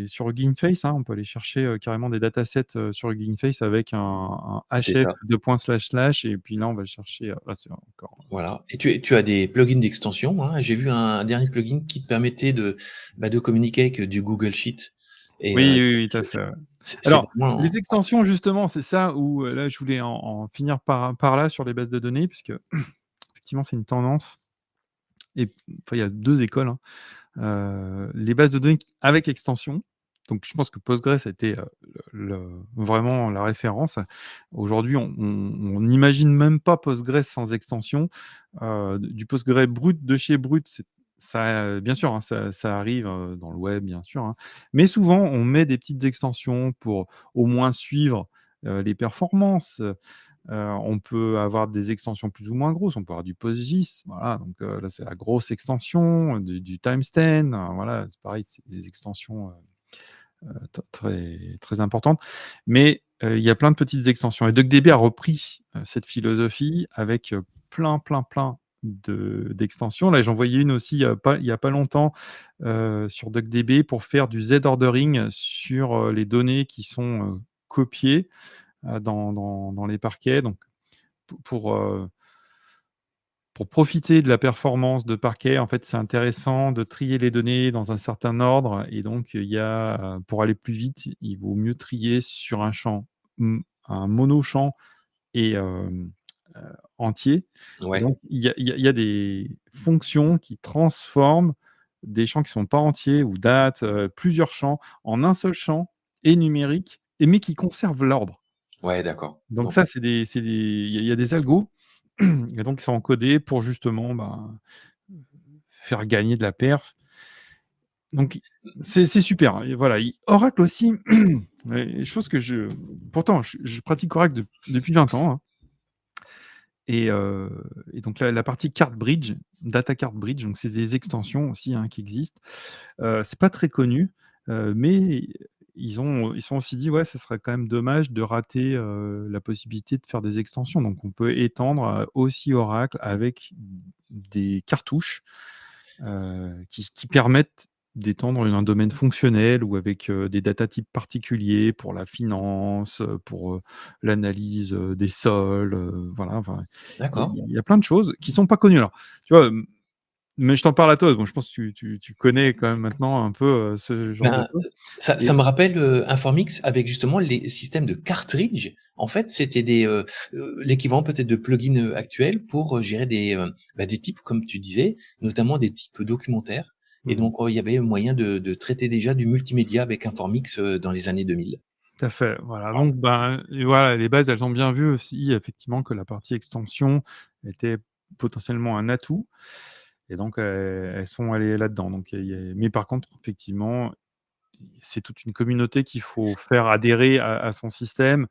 Speaker 2: sur Hugging Face, hein, on peut aller chercher, carrément des datasets, sur Hugging Face avec un
Speaker 1: C'est
Speaker 2: HF
Speaker 1: ça,
Speaker 2: 2 slash slash et puis là, on va chercher, là, c'est encore top.
Speaker 1: voilà et tu as des plugins d'extension, hein. J'ai vu un dernier plugin qui te permettait de communiquer avec du Google Sheet et
Speaker 2: Oui, oui, oui, tout à fait, ouais.
Speaker 1: c'est
Speaker 2: Alors,
Speaker 1: vraiment
Speaker 2: les extensions justement, c'est ça où, là, je voulais en finir par là sur les bases de données puisque effectivement, c'est une tendance et enfin, il y a 2 écoles, hein. Les bases de données avec extension, donc je pense que Postgres a été, vraiment la référence. Aujourd'hui, on n'imagine même pas Postgres sans extension. Du Postgre brut de chez brut, ça, bien sûr, hein, ça arrive, dans le web, bien sûr, hein, mais souvent, on met des petites extensions pour au moins suivre, les performances. On peut avoir des extensions plus ou moins grosses. On peut avoir du PostGIS, voilà, donc là, c'est la grosse extension, du timestamp, voilà, c'est pareil, c'est des extensions, très très importantes. Mais il y a plein de petites extensions et DuckDB a repris, cette philosophie avec, plein d'extensions. Là, j'en voyais une aussi il y a pas longtemps, sur DuckDB pour faire du Z-ordering sur, les données qui sont, copiées, dans les parquets. Donc pou pour profiter de la performance de parquet, en fait, c'est intéressant de trier les données dans un certain ordre et donc il y a, pour aller plus vite, il vaut mieux trier sur un champ, un mono-champ et entier et
Speaker 1: Ouais,
Speaker 2: donc il y a des fonctions qui transforment des champs qui ne sont pas entiers ou dates, plusieurs champs en un seul champ et numérique et mais qui conservent l'ordre.
Speaker 1: ouais, d'accord.
Speaker 2: Donc
Speaker 1: Donc
Speaker 2: ça, c'est des il y a des algos et donc ils sont encodés pour justement, faire gagner de la perf. Donc c'est super et voilà, Oracle aussi, ouais, chose que pourtant je pratique Oracle depuis 20 ans, hein et donc la partie card bridge, data card bridge, donc c'est des extensions aussi, hein, qui existent. C'est pas très connu, mais ils se sont aussi dit: «Ouais, ça serait quand même dommage de rater, la possibilité de faire des extensions». Donc on peut étendre, aussi Oracle avec des cartouches, qui permettent d'étendre un domaine fonctionnel ou avec, des data types particuliers pour la finance, pour, l'analyse, des sols, voilà, enfin,
Speaker 1: d'accord.
Speaker 2: il y a plein de choses qui sont pas connues. Alors, tu vois, mais je t'en parle à toi, bon, je pense que tu connais quand même maintenant un peu, ce genre de
Speaker 1: Ben,
Speaker 2: choses
Speaker 1: ça
Speaker 2: et
Speaker 1: me rappelle, Informix avec justement les systèmes de cartridge. En fait, c'était l'équivalent peut-être de plugins, actuels pour, gérer des types, comme tu disais, notamment des types documentaires et
Speaker 2: mmh,
Speaker 1: donc, il y avait moyen de traiter déjà du multimédia avec Informix, dans les années 2000.
Speaker 2: tout à fait, voilà, donc et voilà, les bases, elles ont bien vu aussi effectivement que la partie extension était potentiellement un atout et donc elles sont allées là-dedans, donc il y a mais par contre, effectivement, c'est toute une communauté qu'il faut faire adhérer à son système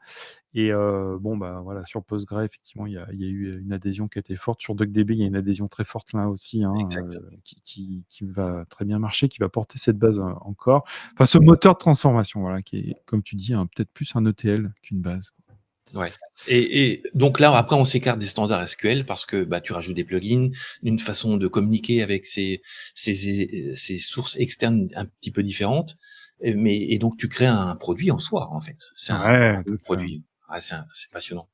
Speaker 2: et bon, voilà, sur Postgre, effectivement, il y a eu une adhésion qui a été forte. Sur DuckDB, il y a une adhésion très forte là aussi, hein,
Speaker 1: Exact.
Speaker 2: qui va très bien marcher, qui va porter cette base, encore. Enfin, ce moteur de transformation, voilà, qui est, comme tu dis, peut-être plus un ETL qu'une base.
Speaker 1: Ouais et donc là, après, on s'écarte des standards SQL parce que, bah, tu rajoutes des plugins, une façon de communiquer avec ces sources externes un petit peu différentes, et donc tu crées un produit en soi, en fait. C'est un
Speaker 2: Ouais, tout
Speaker 1: beau
Speaker 2: à fait.
Speaker 1: produit. Ah, c'est passionnant.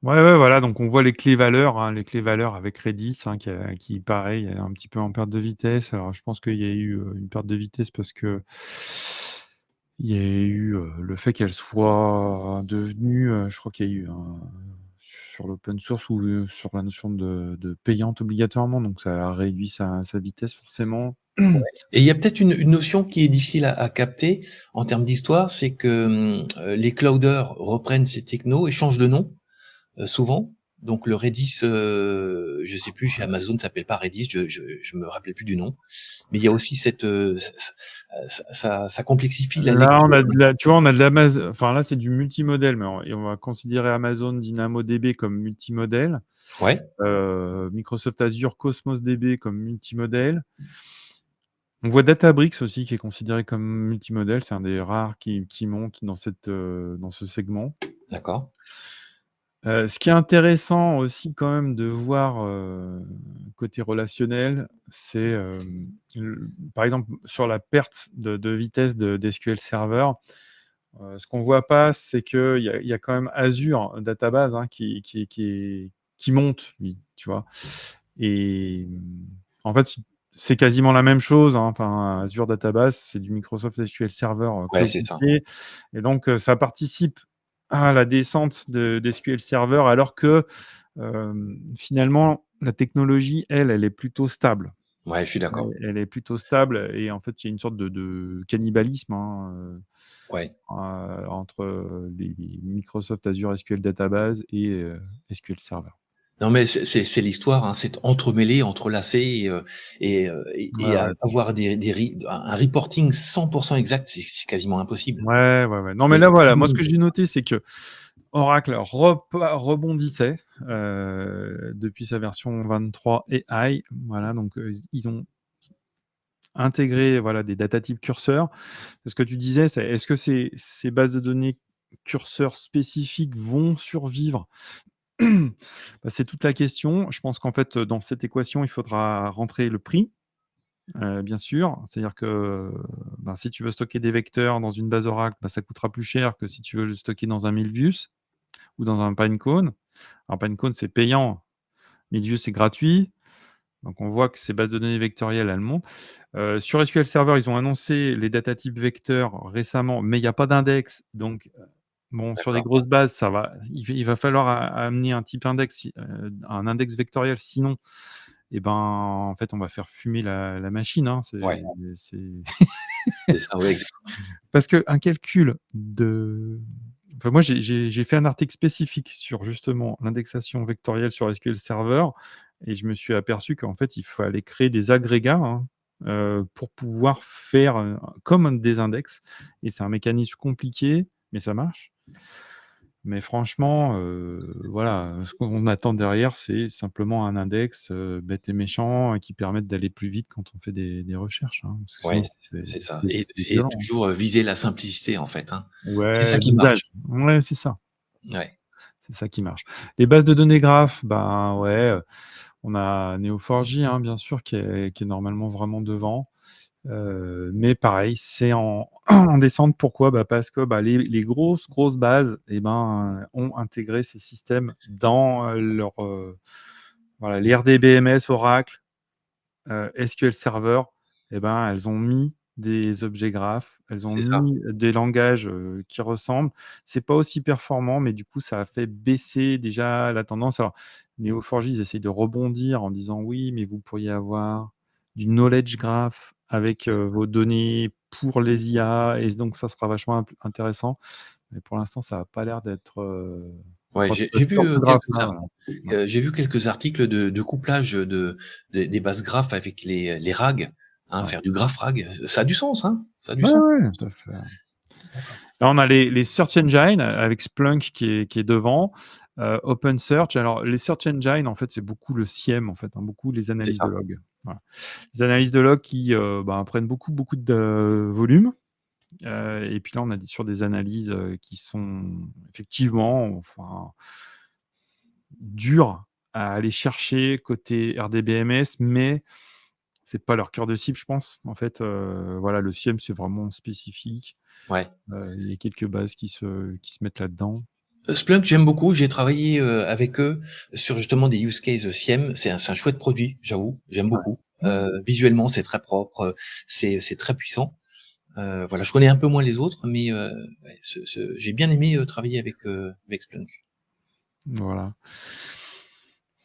Speaker 2: Ouais, ouais, voilà, donc on voit les clés valeurs, hein, les clés valeurs avec Redis, hein, qui pareil, est un petit peu en perte de vitesse. Alors je pense qu'il y a eu, une perte de vitesse parce que il y a eu, le fait qu'elle soit devenue, je crois qu'il y a eu un sur l'open source ou, sur la notion de payante obligatoirement, donc ça a réduit sa vitesse forcément.
Speaker 1: Et il y a peut-être une notion qui est difficile à capter en termes d'histoire, c'est que, les clouders reprennent ces technos et changent de nom. Souvent. Donc le Redis, je sais plus, chez Amazon, ça s'appelle pas Redis, je me rappelais plus du nom. Mais il y a aussi ça complexifie la
Speaker 2: Là, on
Speaker 1: lecture.
Speaker 2: a de la tu vois, on a de l'Amazon, enfin là, c'est du multimodèle, mais on va considérer Amazon DynamoDB comme multimodèle,
Speaker 1: Ouais,
Speaker 2: Microsoft Azure Cosmos DB comme multimodèle. On voit Databricks aussi qui est considéré comme multimodèle, c'est un des rares qui monte dans ce segment.
Speaker 1: d'accord.
Speaker 2: Ce qui est intéressant aussi quand même de voir, côté relationnel, c'est, par exemple, sur la perte de vitesse d'SQL Server, ce qu'on voit pas, c'est qu'il y a quand même Azure Database, hein, qui monte lui, tu vois? Et en fait, c'est quasiment la même chose, hein, enfin Azure Database, c'est du Microsoft SQL Server,
Speaker 1: Ouais, c'est ça.
Speaker 2: cloudifié et donc ça participe à la descente d'SQL Server alors que, finalement, la technologie, elle est plutôt stable.
Speaker 1: Ouais, je suis d'accord.
Speaker 2: Elle est plutôt stable et en fait, il y a une sorte de cannibalisme, hein,
Speaker 1: Ouais.
Speaker 2: entre, les Microsoft Azure SQL Database et SQL Server.
Speaker 1: Non, mais c'est l'histoire, hein, c'est entremêlé, entrelacé et
Speaker 2: Ouais, ouais.
Speaker 1: avoir un reporting 100% exact, c'est quasiment impossible.
Speaker 2: Ouais, ouais, ouais. Non, mais
Speaker 1: Mais
Speaker 2: là, voilà, moi, ce
Speaker 1: mmh,
Speaker 2: que j'ai noté, c'est que Oracle rebondissait depuis sa version 23 AI. Voilà, donc ils ont intégré voilà, des data types curseurs. C'est ce que tu disais, est-ce que ces bases de données curseurs spécifiques vont survivre? Bah, c'est toute la question. Je pense qu'en fait, dans cette équation, il faudra rentrer le prix, bien sûr. C'est-à-dire que ben, si tu veux stocker des vecteurs dans une base Oracle, bah, ça coûtera plus cher que si tu veux le stocker dans un Milvius ou dans un Pinecone. Alors Pinecone, c'est payant. Milvius, c'est gratuit. Donc on voit que ces bases de données vectorielles, elles montent. Sur SQL Server, ils ont annoncé les data types vecteurs récemment, mais il n'y a pas d'index. Donc, bon, sur des
Speaker 1: d'accord.
Speaker 2: grosses bases, ça va. Il va falloir amener un type index, un index vectoriel. Sinon, eh ben, en fait, on va faire fumer la machine. Hein.
Speaker 1: Ouais,
Speaker 2: C'est-
Speaker 1: c'est ça, ouais,
Speaker 2: Parce qu'un calcul de. Enfin, moi, j'ai fait un article spécifique sur justement l'indexation vectorielle sur SQL Server et je me suis aperçu qu'en fait, il fallait créer des agrégats hein, pour pouvoir faire comme des index. Et c'est un mécanisme compliqué, mais ça marche. Mais franchement, voilà, ce qu'on attend derrière, c'est simplement un index bête et méchant qui permette d'aller plus vite quand on fait des recherches. Hein, parce que
Speaker 1: ouais,
Speaker 2: sinon,
Speaker 1: c'est ça
Speaker 2: c'est
Speaker 1: et
Speaker 2: violent. Hein.
Speaker 1: toujours, viser la simplicité, en fait, hein. C'est ça
Speaker 2: Ouais,
Speaker 1: qui
Speaker 2: l'usage.
Speaker 1: marche.
Speaker 2: Ouais, c'est ça.
Speaker 1: Ouais,
Speaker 2: C'est ça qui marche. Les bases de données graphes, ben ouais, on a Neo4j, hein, bien sûr, qui est normalement vraiment devant. Mais pareil, c'est en, en descente. Pourquoi? Bah parce que bah, les grosses bases eh ben, ont intégré ces systèmes dans leur voilà, les RDBMS, Oracle, SQL Server, eh ben, elles ont mis des objets graphes, elles ont
Speaker 1: c'est ça.
Speaker 2: mis des langages qui ressemblent. C'est pas aussi performant, mais du coup, ça a fait baisser déjà la tendance. Alors, Neo4j, ils essayent de rebondir en disant oui, mais vous pourriez avoir du knowledge graph avec vos données pour les IA, et donc ça sera vachement intéressant. Mais pour l'instant, ça n'a pas l'air d'être
Speaker 1: Ouais, j'ai vu,
Speaker 2: pure graph. Hein, voilà. Ouais.
Speaker 1: j'ai vu quelques articles de couplage des bases graphes avec les RAG, hein,
Speaker 2: Ouais.
Speaker 1: faire du graph RAG, ça a du sens, hein, ça a du
Speaker 2: Ouais,
Speaker 1: sens.
Speaker 2: ouais, tout à fait.
Speaker 1: D'accord.
Speaker 2: Là, on a les search engines avec Splunk qui est devant, OpenSearch. Alors, les search engines, en fait, c'est beaucoup le SIEM, en fait, hein, beaucoup les
Speaker 1: C'est
Speaker 2: analyses de
Speaker 1: ça.
Speaker 2: log. Voilà. Les analyses de log qui bah, prennent beaucoup de volume. Et puis là, on a sur des analyses qui sont effectivement enfin, dures à aller chercher côté RDBMS, mais c'est pas leur cœur de cible, je pense. En fait, voilà, le SIEM, c'est vraiment spécifique.
Speaker 1: Ouais.
Speaker 2: Il y a quelques bases qui se mettent là-dedans.
Speaker 1: Splunk, j'aime beaucoup, j'ai travaillé, avec eux sur justement des use cases SIEM. C'est un chouette produit, j'avoue, j'aime
Speaker 2: Ouais.
Speaker 1: beaucoup.
Speaker 2: Ouais.
Speaker 1: Visuellement, c'est très propre, c'est très puissant. Voilà, je connais un peu moins les autres, mais ouais, j'ai bien aimé, travailler avec Splunk.
Speaker 2: Voilà.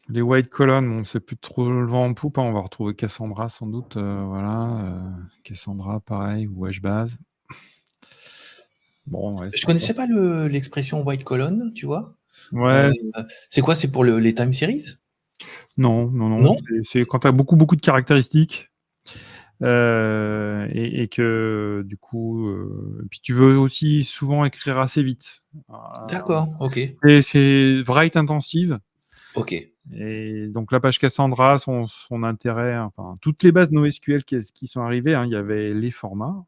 Speaker 2: Les white columns, bon, c'est plus trop le vent en poupe, hein. On va retrouver Cassandra sans doute. Voilà. Cassandra, pareil, ou Hbase. Bon, ouais,
Speaker 1: Je
Speaker 2: c'est ça.
Speaker 1: connaissais pas l'expression white column, tu vois? Heu,
Speaker 2: Ouais,
Speaker 1: c'est quoi? C'est pour les time series?
Speaker 2: non, non, non.
Speaker 1: Non?
Speaker 2: C'est quand tu as beaucoup de caractéristiques et que du coup, puis tu veux aussi souvent écrire assez vite.
Speaker 1: D'accord, OK,
Speaker 2: Et c'est write intensive.
Speaker 1: OK.
Speaker 2: Et donc la page Cassandra, son intérêt, enfin, toutes les bases NoSQL qui sont arrivées, hein, il y avait les formats,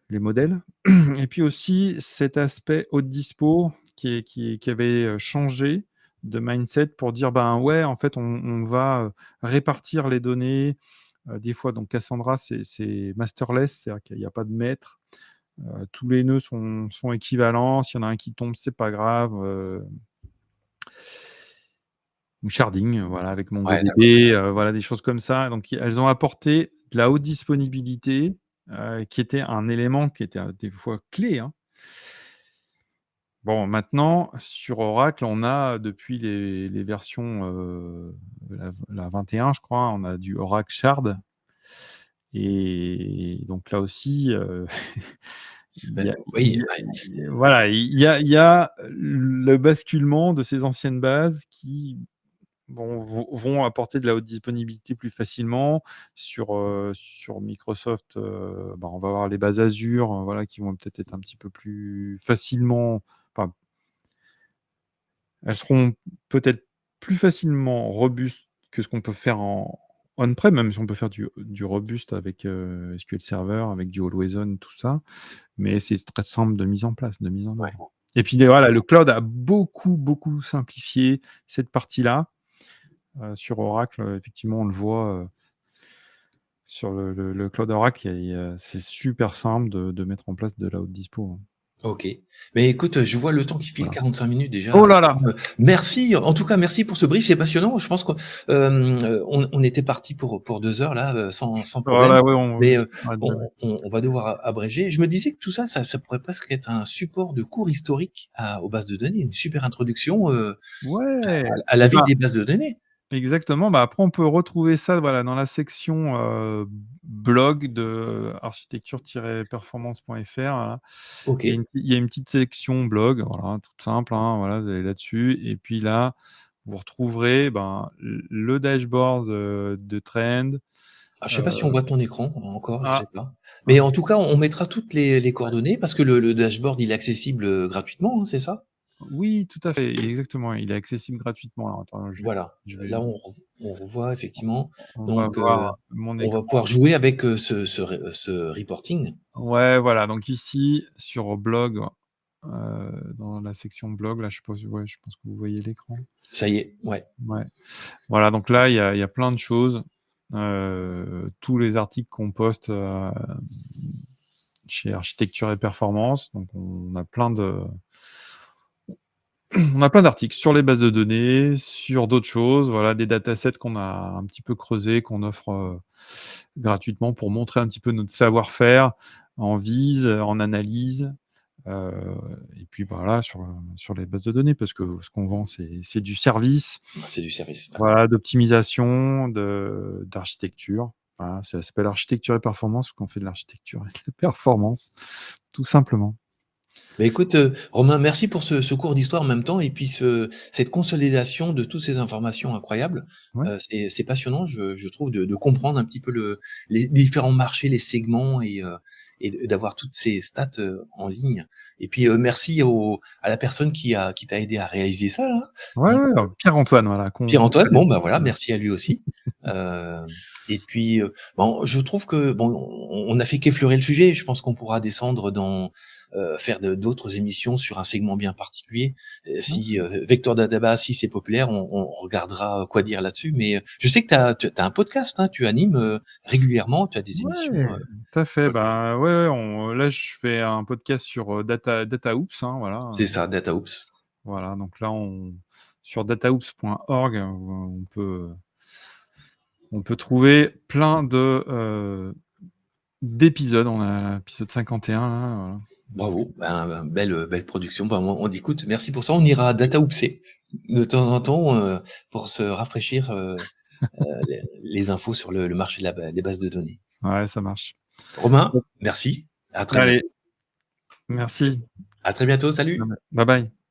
Speaker 2: les modèles, et puis aussi cet aspect haute dispo qui avait changé de mindset pour dire, ben ouais, en fait, on va répartir les données. Des fois, donc Cassandra, c'est masterless, c'est-à-dire qu'il n'y a pas de maître. Tous les nœuds sont équivalents. S'il y en a un qui tombe, c'est pas grave. Ou sharding, voilà, avec
Speaker 1: Ouais, d'accord.
Speaker 2: MongoDB, voilà, des choses comme ça. Donc, elles ont apporté de la haute disponibilité, qui était un élément qui était des fois clé. Hein. Bon, maintenant, sur Oracle, on a depuis les versions, la 21, je crois, on a du Oracle Shard. Et donc là aussi, Il y a
Speaker 1: Oui,
Speaker 2: voilà, il y a le basculement de ces anciennes bases qui vont apporter de la haute disponibilité plus facilement sur Microsoft. On va avoir les bases Azure, voilà, qui vont peut-être être un petit peu plus facilement, enfin, elles seront peut-être plus facilement robustes que ce qu'on peut faire en on-prem, même si on peut faire du robuste avec, SQL Server, avec du Always On, tout ça, mais c'est très simple de mise en place, de mise en
Speaker 1: ouais.
Speaker 2: œuvre. Et puis voilà, le cloud a beaucoup, beaucoup simplifié cette partie-là. Sur Oracle, effectivement, on le voit, sur le cloud Oracle, c'est super simple de mettre en place de la haute dispo, hein.
Speaker 1: OK. Mais écoute, je vois le temps qui file,
Speaker 2: Voilà.
Speaker 1: 45 minutes déjà.
Speaker 2: Oh là là!
Speaker 1: Merci, en tout cas, merci pour ce brief, c'est passionnant. Je pense qu'on on était parti pour 2 heures là, sans problème.
Speaker 2: Voilà, ouais, on
Speaker 1: Mais,
Speaker 2: arrête de
Speaker 1: on va devoir abréger. Je me disais que tout ça, ça pourrait presque être un support de cours historique aux bases de données, une super introduction,
Speaker 2: ouais!
Speaker 1: à la
Speaker 2: Et
Speaker 1: vie
Speaker 2: ben
Speaker 1: des bases de données.
Speaker 2: exactement, après on peut retrouver ça, voilà, dans la section, blog de architecture-performance.fr, voilà.
Speaker 1: OK.
Speaker 2: Il y a une petite section blog, voilà, toute simple, hein, voilà, vous allez là-dessus et puis là, vous retrouverez, le dashboard, de Trend.
Speaker 1: Ah, je sais pas si on
Speaker 2: heu
Speaker 1: voit ton écran encore, je
Speaker 2: ah,
Speaker 1: sais pas. Mais
Speaker 2: ah,
Speaker 1: en tout cas, on mettra toutes les coordonnées parce que le dashboard, il est accessible, gratuitement, hein, c'est ça?
Speaker 2: oui, tout à fait, exactement, il est accessible gratuitement. Alors attends,
Speaker 1: Voilà,
Speaker 2: je
Speaker 1: là
Speaker 2: vais
Speaker 1: on revoit effectivement,
Speaker 2: on va
Speaker 1: donc
Speaker 2: voir mon
Speaker 1: on va
Speaker 2: écran.
Speaker 1: pouvoir jouer avec, ce reporting.
Speaker 2: Ouais, voilà, donc ici, sur blog, dans la section blog, là, je suppose, ouais, je pense que vous voyez l'écran?
Speaker 1: Ça y est, ouais.
Speaker 2: Ouais. Voilà, donc là, il y a plein de choses, tous les articles qu'on poste, chez Architecture et Performance, donc on a plein d'articles sur les bases de données, sur d'autres choses, voilà, des datasets qu'on a un petit peu creusés, qu'on offre, gratuitement pour montrer un petit peu notre savoir-faire en vise, en analyse, heu et puis voilà, sur les bases de données parce que ce qu'on vend, c'est du service,
Speaker 1: C'est du service, d'accord.
Speaker 2: voilà, d'optimisation, d'architecture. Voilà, ça s'appelle Architecture et Performance parce qu'on fait de l'architecture et de la performance, tout simplement.
Speaker 1: Bah, écoute, Romain, merci pour ce cours d'histoire en même temps et puis cette consolidation de toutes ces informations incroyables.
Speaker 2: Ouais,
Speaker 1: C'est passionnant, je trouve de comprendre un petit peu les différents marchés, les segments et d'avoir toutes ces stats, en ligne et puis, merci à la personne qui t'a aidé à réaliser ça là.
Speaker 2: ouais,
Speaker 1: Donc
Speaker 2: ouais, Pierre-Antoine, voilà, qu'on
Speaker 1: Pierre-Antoine,
Speaker 2: salue.
Speaker 1: bon, bah, voilà, merci à lui aussi. Heu et puis, bon, je trouve que bon, on a fait qu'effleurer le sujet. Je pense qu'on pourra descendre dans, faire d'autres émissions sur un segment bien particulier.
Speaker 2: Ouais,
Speaker 1: Si, Vector Database, si c'est populaire, on regardera quoi dire là-dessus. Mais, je sais que tu as un podcast, hein, tu animes, régulièrement, tu as des émissions,
Speaker 2: ouais, tout à fait.
Speaker 1: sur le podcast.
Speaker 2: Ouais, ouais, là, je fais un podcast sur, DataOps, hein, voilà,
Speaker 1: C'est ça, DataOps.
Speaker 2: voilà, donc là, sur dataoops.org, on peut trouver plein d'épisodes. On a l'épisode 51 là, voilà. Donc
Speaker 1: Bravo, ben, belle production. Ben, on écoute, merci pour ça. On ira dataoupser de temps en temps, pour se rafraîchir, les infos sur le marché des bases de données.
Speaker 2: ouais, ça marche.
Speaker 1: Romain, merci. À très bientôt.
Speaker 2: Allez, merci.
Speaker 1: À très bientôt. Salut.
Speaker 2: Bye bye.